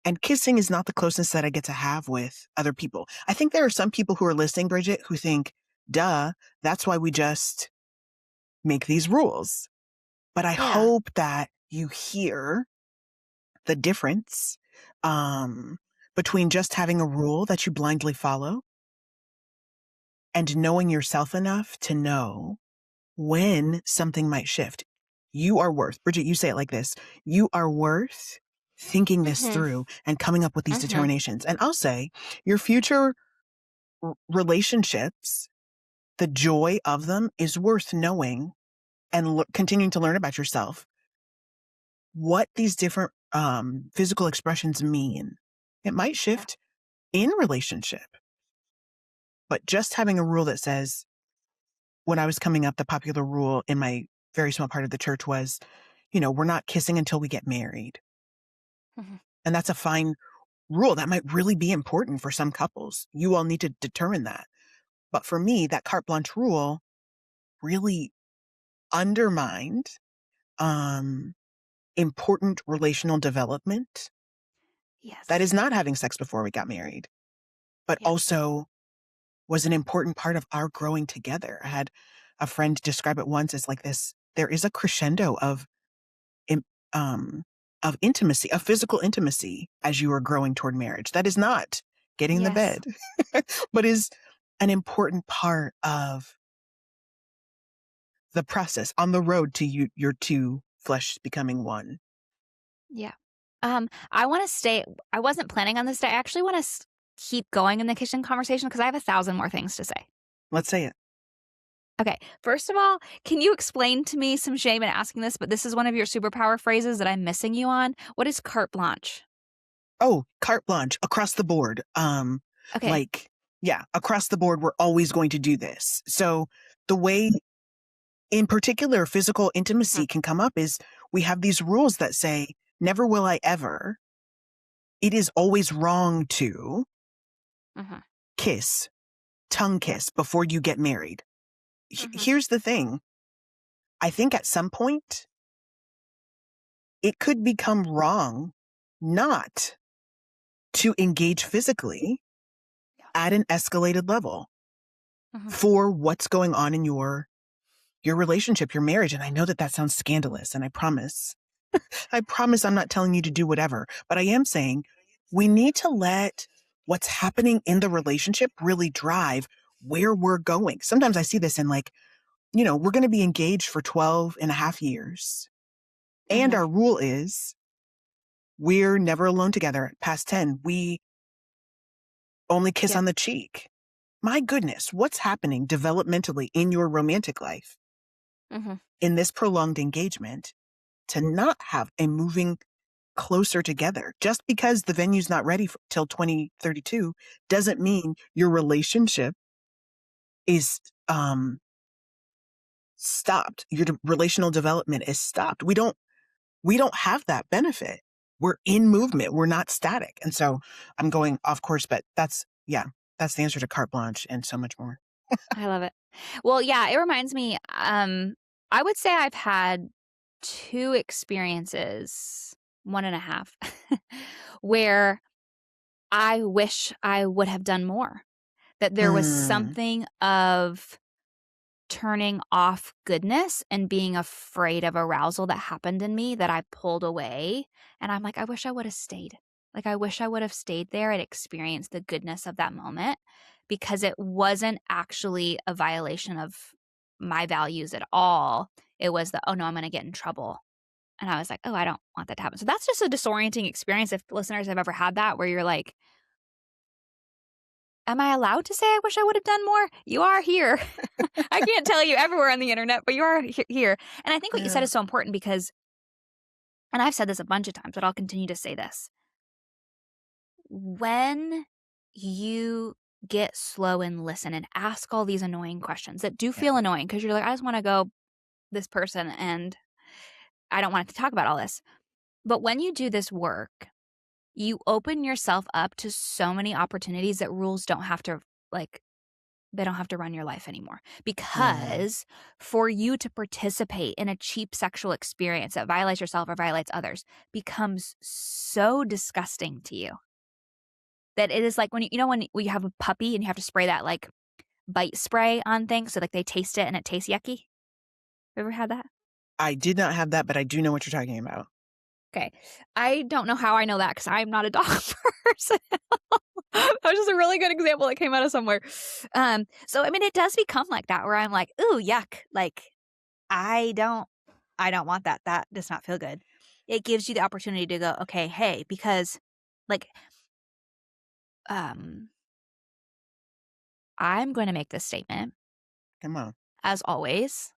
And kissing is not the closeness that I get to have with other people. I think there are some people who are listening, Bridgett, who think, duh, that's why we just make these rules. But I hope that you hear the difference between just having a rule that you blindly follow and knowing yourself enough to know when something might shift. You are worth, Bridgett, you say it like this, you are worth thinking this through and coming up with these determinations. And I'll say your future relationships, the joy of them is worth knowing and continuing to learn about yourself, what these different physical expressions mean. It might shift in relationship, but just having a rule that says, when I was coming up, the popular rule in my very small part of the church was, we're not kissing until we get married. And that's a fine rule. That might really be important for some couples. You all need to determine that. But for me, that carte blanche rule really undermined important relational development. Yes. That is not having sex before we got married, but also was an important part of our growing together. I had a friend describe it once as like this, there is a crescendo of intimacy, of physical intimacy as you are growing toward marriage. That is not getting in the bed, but is an important part of the process on the road to your two flesh becoming one. Yeah. I want to stay, I wasn't planning on this day. I actually want to keep going in the kitchen conversation because I have 1,000 more things to say. Let's say it. Okay. First of all, can you explain to me, some shame in asking this, but this is one of your superpower phrases that I'm missing you on. What is carte blanche? Oh, carte blanche across the board. Okay. Across the board, we're always going to do this. So the way in particular physical intimacy can come up is we have these rules that say, never will I ever. It is always wrong to kiss, tongue kiss before you get married. Here's the thing. I think at some point, it could become wrong not to engage physically at an escalated level for what's going on in your relationship, your marriage. And I know that sounds scandalous, and I promise I'm not telling you to do whatever, but I am saying we need to let what's happening in the relationship really drive where we're going. Sometimes I see this in we're going to be engaged for 12 and a half years. And our rule is we're never alone together. Past 10, we only kiss on the cheek. My goodness, what's happening developmentally in your romantic life in this prolonged engagement to not have a moving closer together? Just because the venue's not ready till 2032 doesn't mean your relationship is stopped. Your relational development is stopped. We don't have that benefit. We're in movement. We're not static. And so I'm going off course, but that's the answer to carte blanche and so much more. I love it. Well, yeah, it reminds me, I would say I've had 2 experiences, 1.5, where I wish I would have done more. That there was something of turning off goodness and being afraid of arousal that happened in me that I pulled away. And I'm like, I wish I would have stayed. Like, I wish I would have stayed there and experienced the goodness of that moment, because it wasn't actually a violation of my values at all. It was the, oh no, I'm going to get in trouble. And I was like, oh, I don't want that to happen. So that's just a disorienting experience. If listeners have ever had that, where you're like, am I allowed to say I wish I would have done more? You are here. I can't tell you everywhere on the internet, but you are here. And I think what you said is so important because, and I've said this a bunch of times, but I'll continue to say this. When you get slow and listen and ask all these annoying questions that do feel annoying, because you're like, I just want to go this person and I don't want to talk about all this. But when you do this work, you open yourself up to so many opportunities that rules don't have to, like, they don't have to run your life anymore. Because for you to participate in a cheap sexual experience that violates yourself or violates others becomes so disgusting to you that it is like when when you have a puppy and you have to spray that like bite spray on things so like they taste it and it tastes yucky. You ever had that? I did not have that, but I do know what you're talking about. Okay. I don't know how I know that because I'm not a dog person. That was just a really good example that came out of somewhere. So I mean, it does become like that where I'm like, ooh, yuck. Like, I don't want that. That does not feel good. It gives you the opportunity to go, okay, hey, because like, I'm going to make this statement. Come on. As always,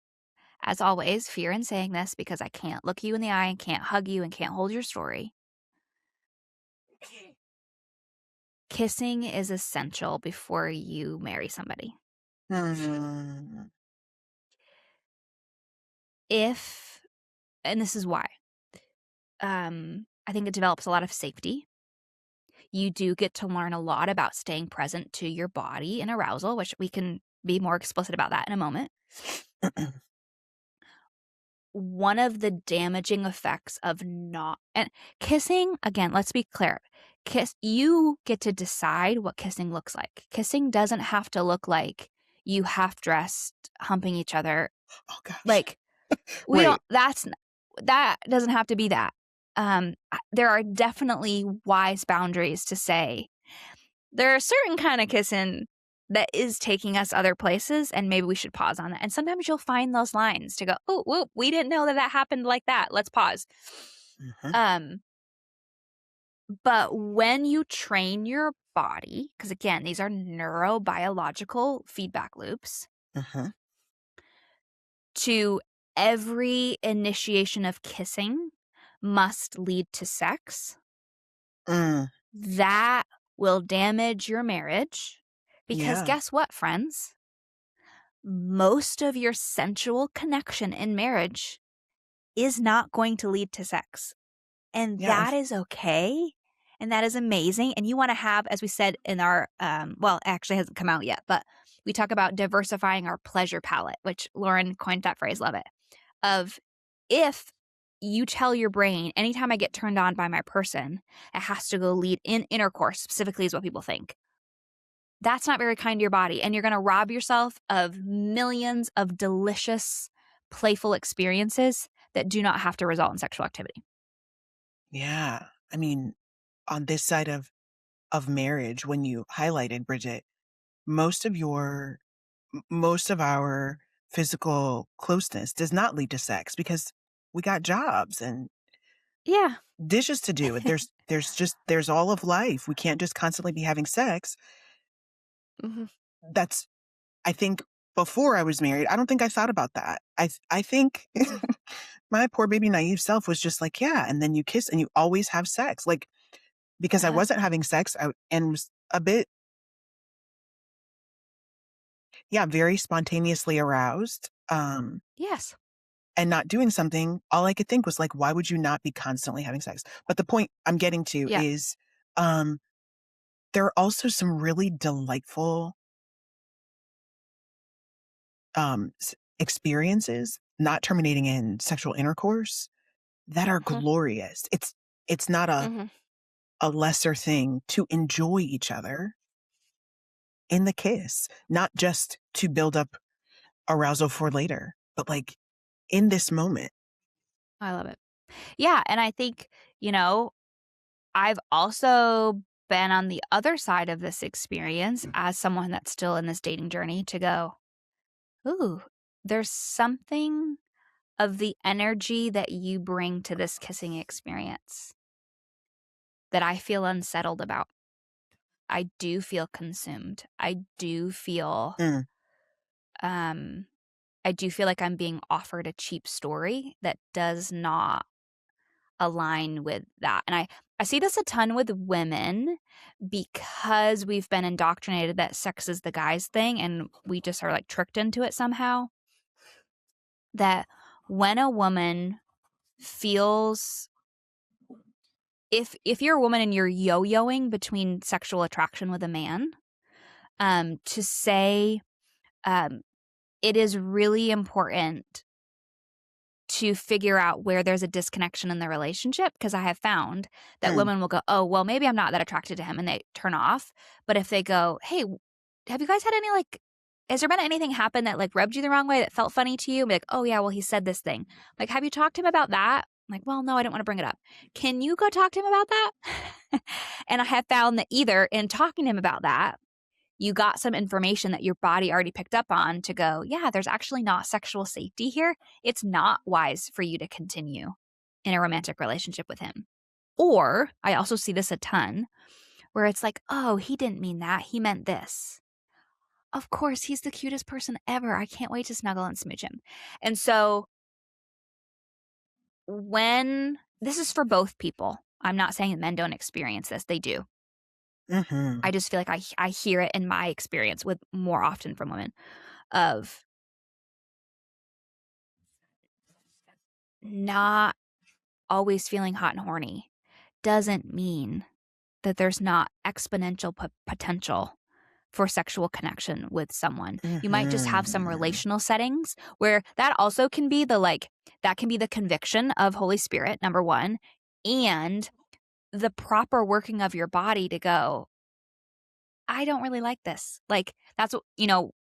fear in saying this because I can't look you in the eye and can't hug you and can't hold your story. Kissing is essential before you marry somebody. And this is why, I think it develops a lot of safety. You do get to learn a lot about staying present to your body and arousal, which we can be more explicit about that in a moment. One of the damaging effects of and kissing, again, let's be clear. You get to decide what kissing looks like. Kissing doesn't have to look like you half dressed humping each other. Oh gosh. Like that doesn't have to be that. There are definitely wise boundaries to say there are certain kind of kissing that is taking us other places and maybe we should pause on that. And sometimes you'll find those lines to go, oh, whoop, we didn't know that happened like that. Let's pause. But when you train your body, because again, these are neurobiological feedback loops, to every initiation of kissing must lead to sex, that will damage your marriage. Because guess what, friends? Most of your sensual connection in marriage is not going to lead to sex. And that is okay. And that is amazing. And you want to have, as we said in our, well, it actually hasn't come out yet, but we talk about diversifying our pleasure palette, which Lauren coined that phrase, love it, of if you tell your brain, anytime I get turned on by my person, it has to go lead in intercourse, specifically is what people think. That's not very kind to your body. And you're going to rob yourself of millions of delicious, playful experiences that do not have to result in sexual activity. Yeah. I mean, on this side of marriage, when you highlighted, Bridgett, most of our physical closeness does not lead to sex because we got jobs and dishes to do. There's all of life. We can't just constantly be having sex. That's, I think, before I was married, I don't think I thought about that. I think my poor baby naive self was just like, yeah, and then you kiss and you always have sex. Like, because I wasn't having sex and was a bit, very spontaneously aroused. Yes. And not doing something, all I could think was like, why would you not be constantly having sex? But the point I'm getting to is there are also some really delightful experiences, not terminating in sexual intercourse, that are glorious. It's not a lesser thing to enjoy each other in the kiss, not just to build up arousal for later, but like in this moment. I love it. Yeah. And I think, I've also been on the other side of this experience as someone that's still in this dating journey to go, ooh, there's something of the energy that you bring to this kissing experience that I feel unsettled about. I do feel consumed. I do feel like I'm being offered a cheap story that does not align with that. And I see this a ton with women because we've been indoctrinated that sex is the guy's thing and we just are like tricked into it somehow. That when a woman feels, if you're a woman and you're yo-yoing between sexual attraction with a man, to say it is really important to figure out where there's a disconnection in the relationship, because I have found that women will go, oh, well, maybe I'm not that attracted to him, and they turn off. But if they go, hey, have you guys had any, like, has there been anything happen that, like, rubbed you the wrong way that felt funny to you? And be like, oh, yeah, well, he said this thing. Like, have you talked to him about that? I'm like, well, no, I didn't want to bring it up. Can you go talk to him about that? And I have found that either in talking to him about that, you got some information that your body already picked up on to go, yeah, there's actually not sexual safety here. It's not wise for you to continue in a romantic relationship with him. Or I also see this a ton where it's like, oh, he didn't mean that. He meant this. Of course, he's the cutest person ever. I can't wait to snuggle and smooch him. And so when this is for both people, I'm not saying that men don't experience this. They do. Mm-hmm. I just feel like I hear it in my experience with more often from women of not always feeling hot and horny doesn't mean that there's not exponential potential for sexual connection with someone. You might just have some relational settings where that also can be that can be the conviction of Holy Spirit, number one, and the proper working of your body to go, I don't really like this. Like, that's what,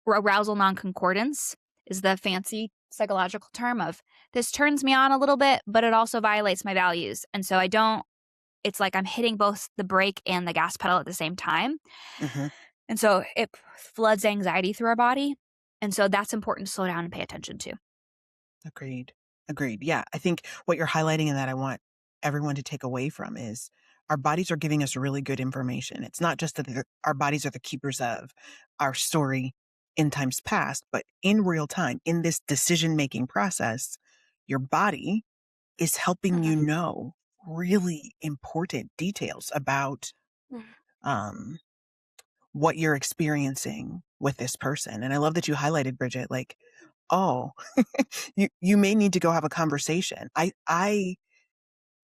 arousal non-concordance is the fancy psychological term of, this turns me on a little bit, but it also violates my values. And so it's like I'm hitting both the brake and the gas pedal at the same time. Mm-hmm. And so it floods anxiety through our body. And so that's important to slow down and pay attention to. Agreed. Yeah. I think what you're highlighting in that I want everyone to take away from is our bodies are giving us really good information. It's not just that our bodies are the keepers of our story in times past, but in real time, in this decision-making process, your body is helping you know really important details about what you're experiencing with this person. And I love that you highlighted, Bridgett, like, oh, you may need to go have a conversation. I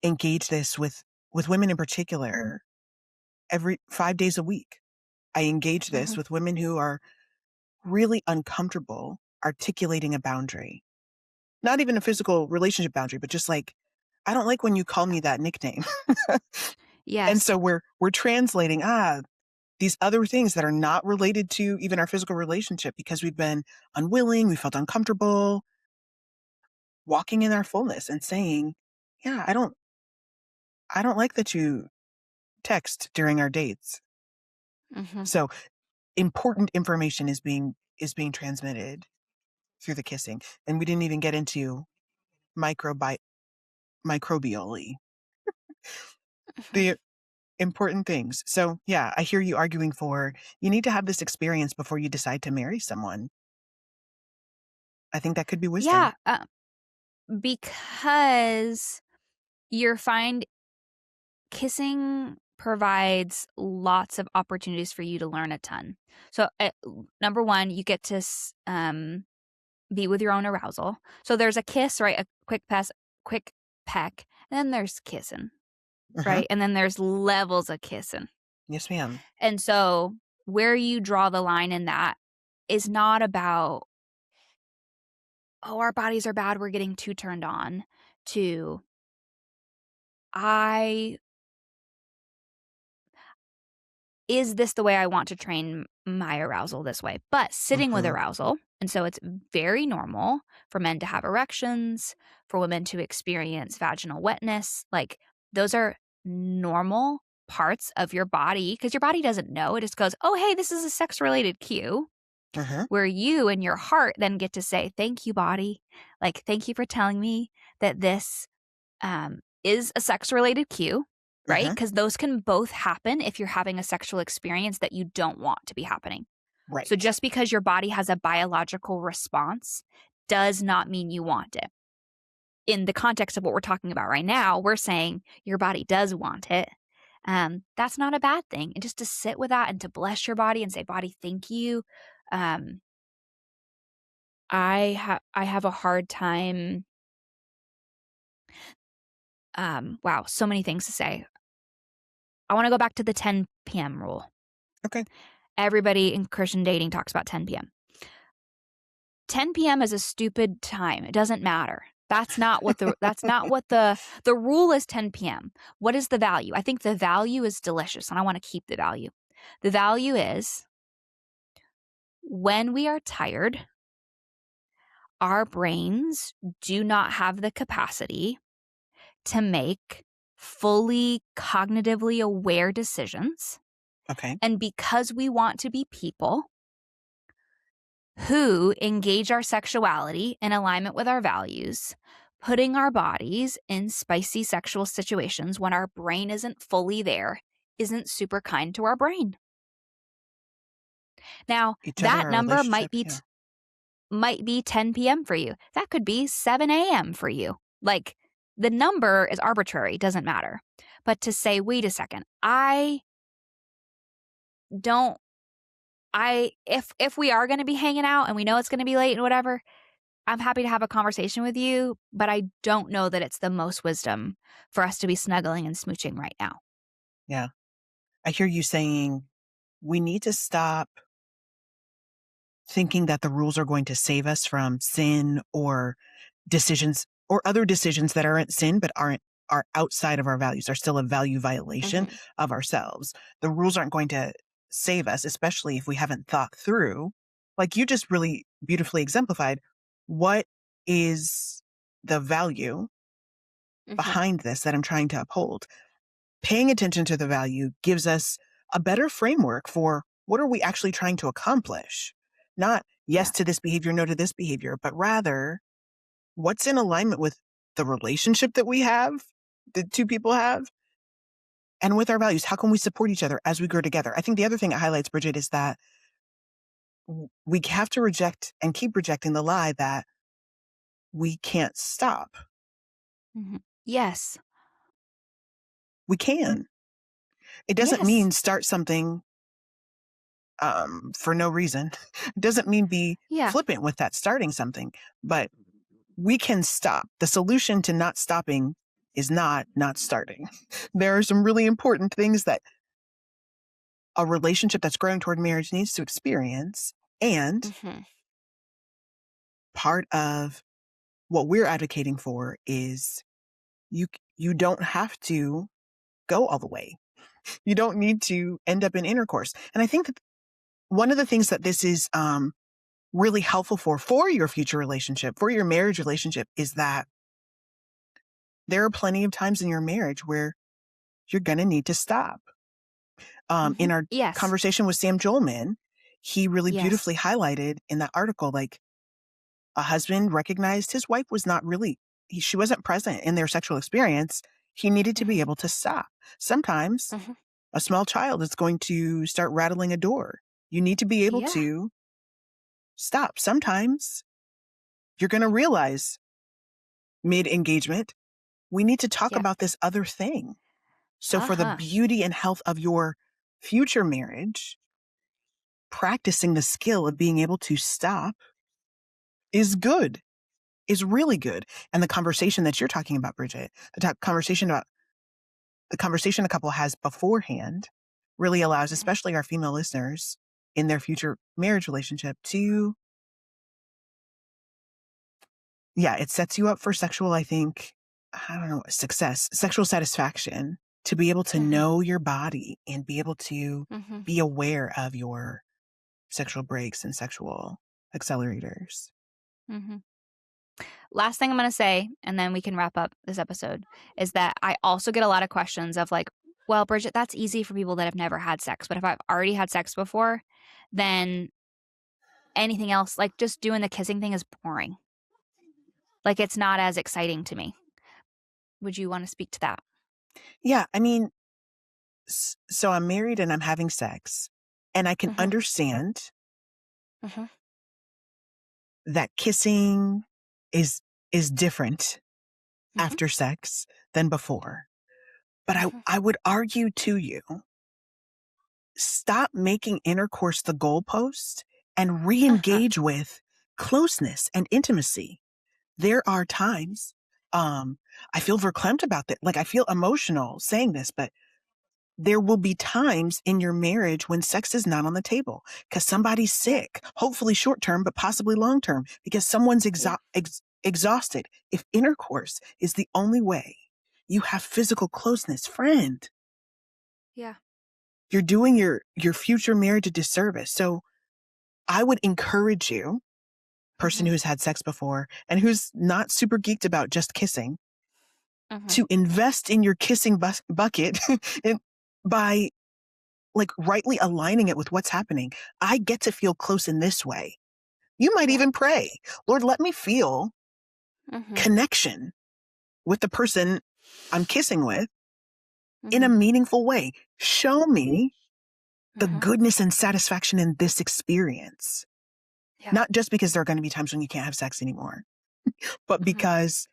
engage this with women in particular every 5 days a week. I engage this with women who are really uncomfortable articulating a boundary, not even a physical relationship boundary, but just like, I don't like when you call me that nickname. Yes. And so we're translating, these other things that are not related to even our physical relationship because we've been unwilling, we felt uncomfortable, walking in our fullness and saying, yeah, I don't like that you text during our dates. So important information is being transmitted through the kissing. And we didn't even get into microbially. The important things. So yeah, I hear you arguing for, you need to have this experience before you decide to marry someone. I think that could be wisdom. Yeah, because you're kissing provides lots of opportunities for you to learn a ton. So number one, you get to be with your own arousal. So there's a kiss, right? A quick peck, and then there's kissing, right? And then there's levels of kissing. Yes, ma'am. And so where you draw the line in that is not about, oh, our bodies are bad, we're getting too turned on, to is this the way I want to train my arousal this way? But sitting with arousal, and so it's very normal for men to have erections, for women to experience vaginal wetness. Like, those are normal parts of your body because your body doesn't know. It just goes, oh, hey, this is a sex-related cue. Where you and your heart then get to say, thank you, body. Like, thank you for telling me that this is a sex-related cue, right? Because those can both happen if you're having a sexual experience that you don't want to be happening. Right. So just because your body has a biological response does not mean you want it. In the context of what we're talking about right now, we're saying your body does want it. That's not a bad thing. And just to sit with that and to bless your body and say, body, thank you. I have a hard time. wow, so many things to say. I want to go back to the 10 p.m. rule. Okay. Everybody in Christian dating talks about 10 p.m. 10 p.m. is a stupid time. It doesn't matter. That's not what the rule is. 10 p.m. What is the value? I think the value is delicious, and I want to keep the value. The value is when we are tired, our brains do not have the capacity to make fully cognitively aware decisions. Okay. And because we want to be people who engage our sexuality in alignment with our values, putting our bodies in spicy sexual situations when our brain isn't fully there isn't super kind to our brain. Now, Each other, that our number relationship, might be 10 p.m. for you. That could be 7 a.m. for you. Like, the number is arbitrary, doesn't matter. But to say, wait a second, if we are going to be hanging out and we know it's going to be late and whatever, I'm happy to have a conversation with you, but I don't know that it's the most wisdom for us to be snuggling and smooching right now. Yeah. I hear you saying we need to stop thinking that the rules are going to save us from sin or decisions or other decisions that aren't sin but are outside of our values, are still a value violation of ourselves. The rules aren't going to save us, especially if we haven't thought through, like you just really beautifully exemplified, what is the value behind this that I'm trying to uphold. Paying attention to the value gives us a better framework for what are we actually trying to accomplish? Not yes to this behavior, no to this behavior, but rather what's in alignment with the relationship that we have, the two people have, and with our values. How can we support each other as we grow together? I think the other thing it highlights, Bridgett, is that we have to reject and keep rejecting the lie that we can't stop. Yes. We can. It doesn't mean start something for no reason. It doesn't mean be flippant with that starting something, but we can stop. The solution to not stopping is not starting. There are some really important things that a relationship that's growing toward marriage needs to experience. And part of what we're advocating for is you don't have to go all the way. You don't need to end up in intercourse. And I think that one of the things that this is really helpful for your future relationship, for your marriage relationship, is that there are plenty of times in your marriage where you're going to need to stop. In our conversation with Sam Jolman, he really beautifully highlighted in that article, like a husband recognized his wife was not really, she wasn't present in their sexual experience. He needed to be able to stop. Sometimes a small child is going to start rattling a door. You need to be able to stop. Sometimes you're going to realize mid-engagement, we need to talk about this other thing. So for the beauty and health of your future marriage, practicing the skill of being able to stop is good, is really good. And the conversation that you're talking about, Bridgett, the conversation a couple has beforehand really allows, especially our female listeners in their future marriage relationship, to, it sets you up for sexual, I think, success, sexual satisfaction, to be able to know your body and be able to be aware of your sexual breaks and sexual accelerators. Last thing I'm going to say, and then we can wrap up this episode, is that I also get a lot of questions of like, well, Bridgett, that's easy for people that have never had sex. But if I've already had sex before, then anything else, like just doing the kissing thing, is boring. Like, it's not as exciting to me. Would you want to speak to that? Yeah, I mean, so I'm married and I'm having sex, and I can understand that kissing is different after sex than before. But I would argue to you, stop making intercourse the goalpost and re-engage with closeness and intimacy. There are times I feel verklempt about that. Like, I feel emotional saying this, but there will be times in your marriage when sex is not on the table because somebody's sick, hopefully short term, but possibly long term, because someone's exhausted. If intercourse is the only way you have physical closeness, friend, Yeah. you're doing your future marriage a disservice. So I would encourage you, person who's had sex before and who's not super geeked about just kissing, to invest in your kissing bucket by like rightly aligning it with what's happening. I get to feel close in this way. You might even pray, Lord, let me feel connection with the person I'm kissing with in a meaningful way. Show me the goodness and satisfaction in this experience. Yeah. Not just because there are going to be times when you can't have sex anymore, but because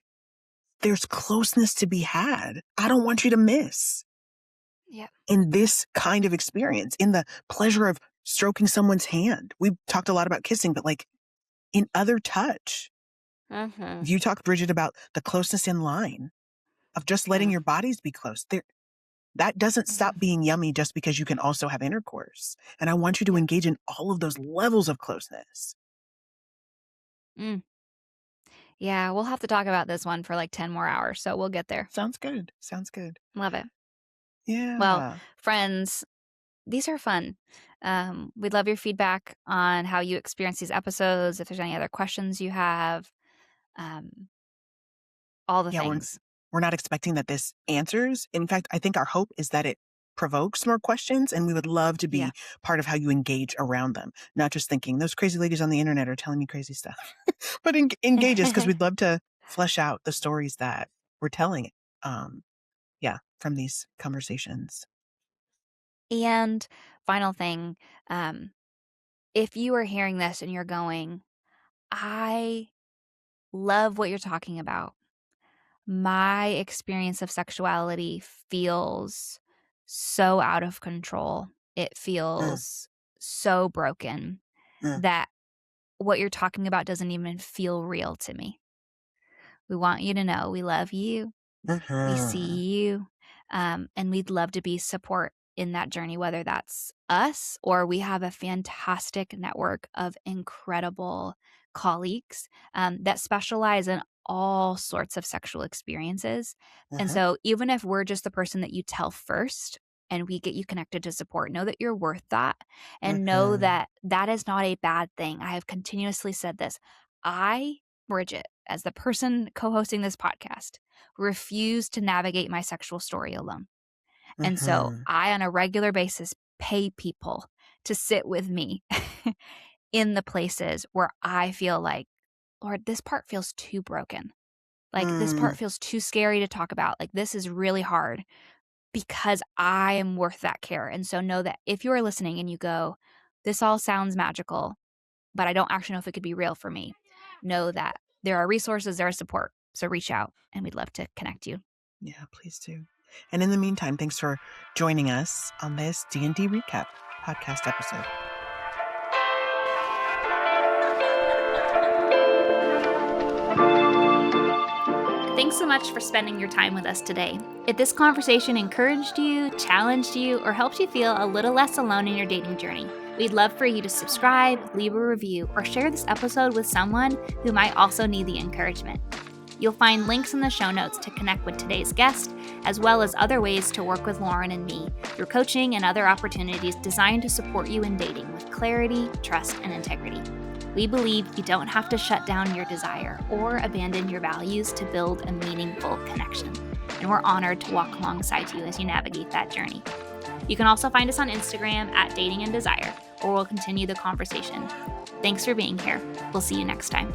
there's closeness to be had. I don't want you to miss in this kind of experience, in the pleasure of stroking someone's hand. We've talked a lot about kissing, but like in other touch, you talked, Bridgett, about the closeness in line of just letting your bodies be close. That doesn't stop being yummy just because you can also have intercourse. And I want you to engage in all of those levels of closeness. Yeah, we'll have to talk about this one for like 10 more hours, so we'll get there. Sounds good. Sounds good. Love it. Yeah. Well, friends, these are fun. We'd love your feedback on how you experience these episodes, if there's any other questions you have, all the things. We're not expecting that this answers. In fact, I think our hope is that it provokes more questions, and we would love to be part of how you engage around them. Not just thinking, those crazy ladies on the internet are telling me crazy stuff, but engage us, because we'd love to flesh out the stories that we're telling from these conversations. And final thing, if you are hearing this and you're going, I love what you're talking about. My experience of sexuality feels so out of control. It feels so broken that what you're talking about doesn't even feel real to me. We want you to know we love you. We see you. And we'd love to be support in that journey, whether that's us or we have a fantastic network of incredible colleagues that specialize in all sorts of sexual experiences. And so even if we're just the person that you tell first and we get you connected to support, know that you're worth that, and know that that is not a bad thing. I have continuously said this. I, Bridgett, as the person co-hosting this podcast, refuse to navigate my sexual story alone. And so I, on a regular basis, pay people to sit with me in the places where I feel like, Lord, this part feels too broken. Like this part feels too scary to talk about. Like this is really hard, because I am worth that care. And so know that if you're listening and you go, this all sounds magical, but I don't actually know if it could be real for me, know that there are resources, there is support. So reach out and we'd love to connect you. Yeah, please do. And in the meantime, thanks for joining us on this D&D Recap podcast episode. Thanks so much for spending your time with us today. If this conversation encouraged you, challenged you, or helped you feel a little less alone in your dating journey, we'd love for you to subscribe, leave a review, or share this episode with someone who might also need the encouragement. You'll find links in the show notes to connect with today's guest, as well as other ways to work with Lauren and me through coaching and other opportunities designed to support you in dating with clarity, trust, and integrity. We believe you don't have to shut down your desire or abandon your values to build a meaningful connection. And we're honored to walk alongside you as you navigate that journey. You can also find us on Instagram at Dating and Desire, or we'll continue the conversation. Thanks for being here. We'll see you next time.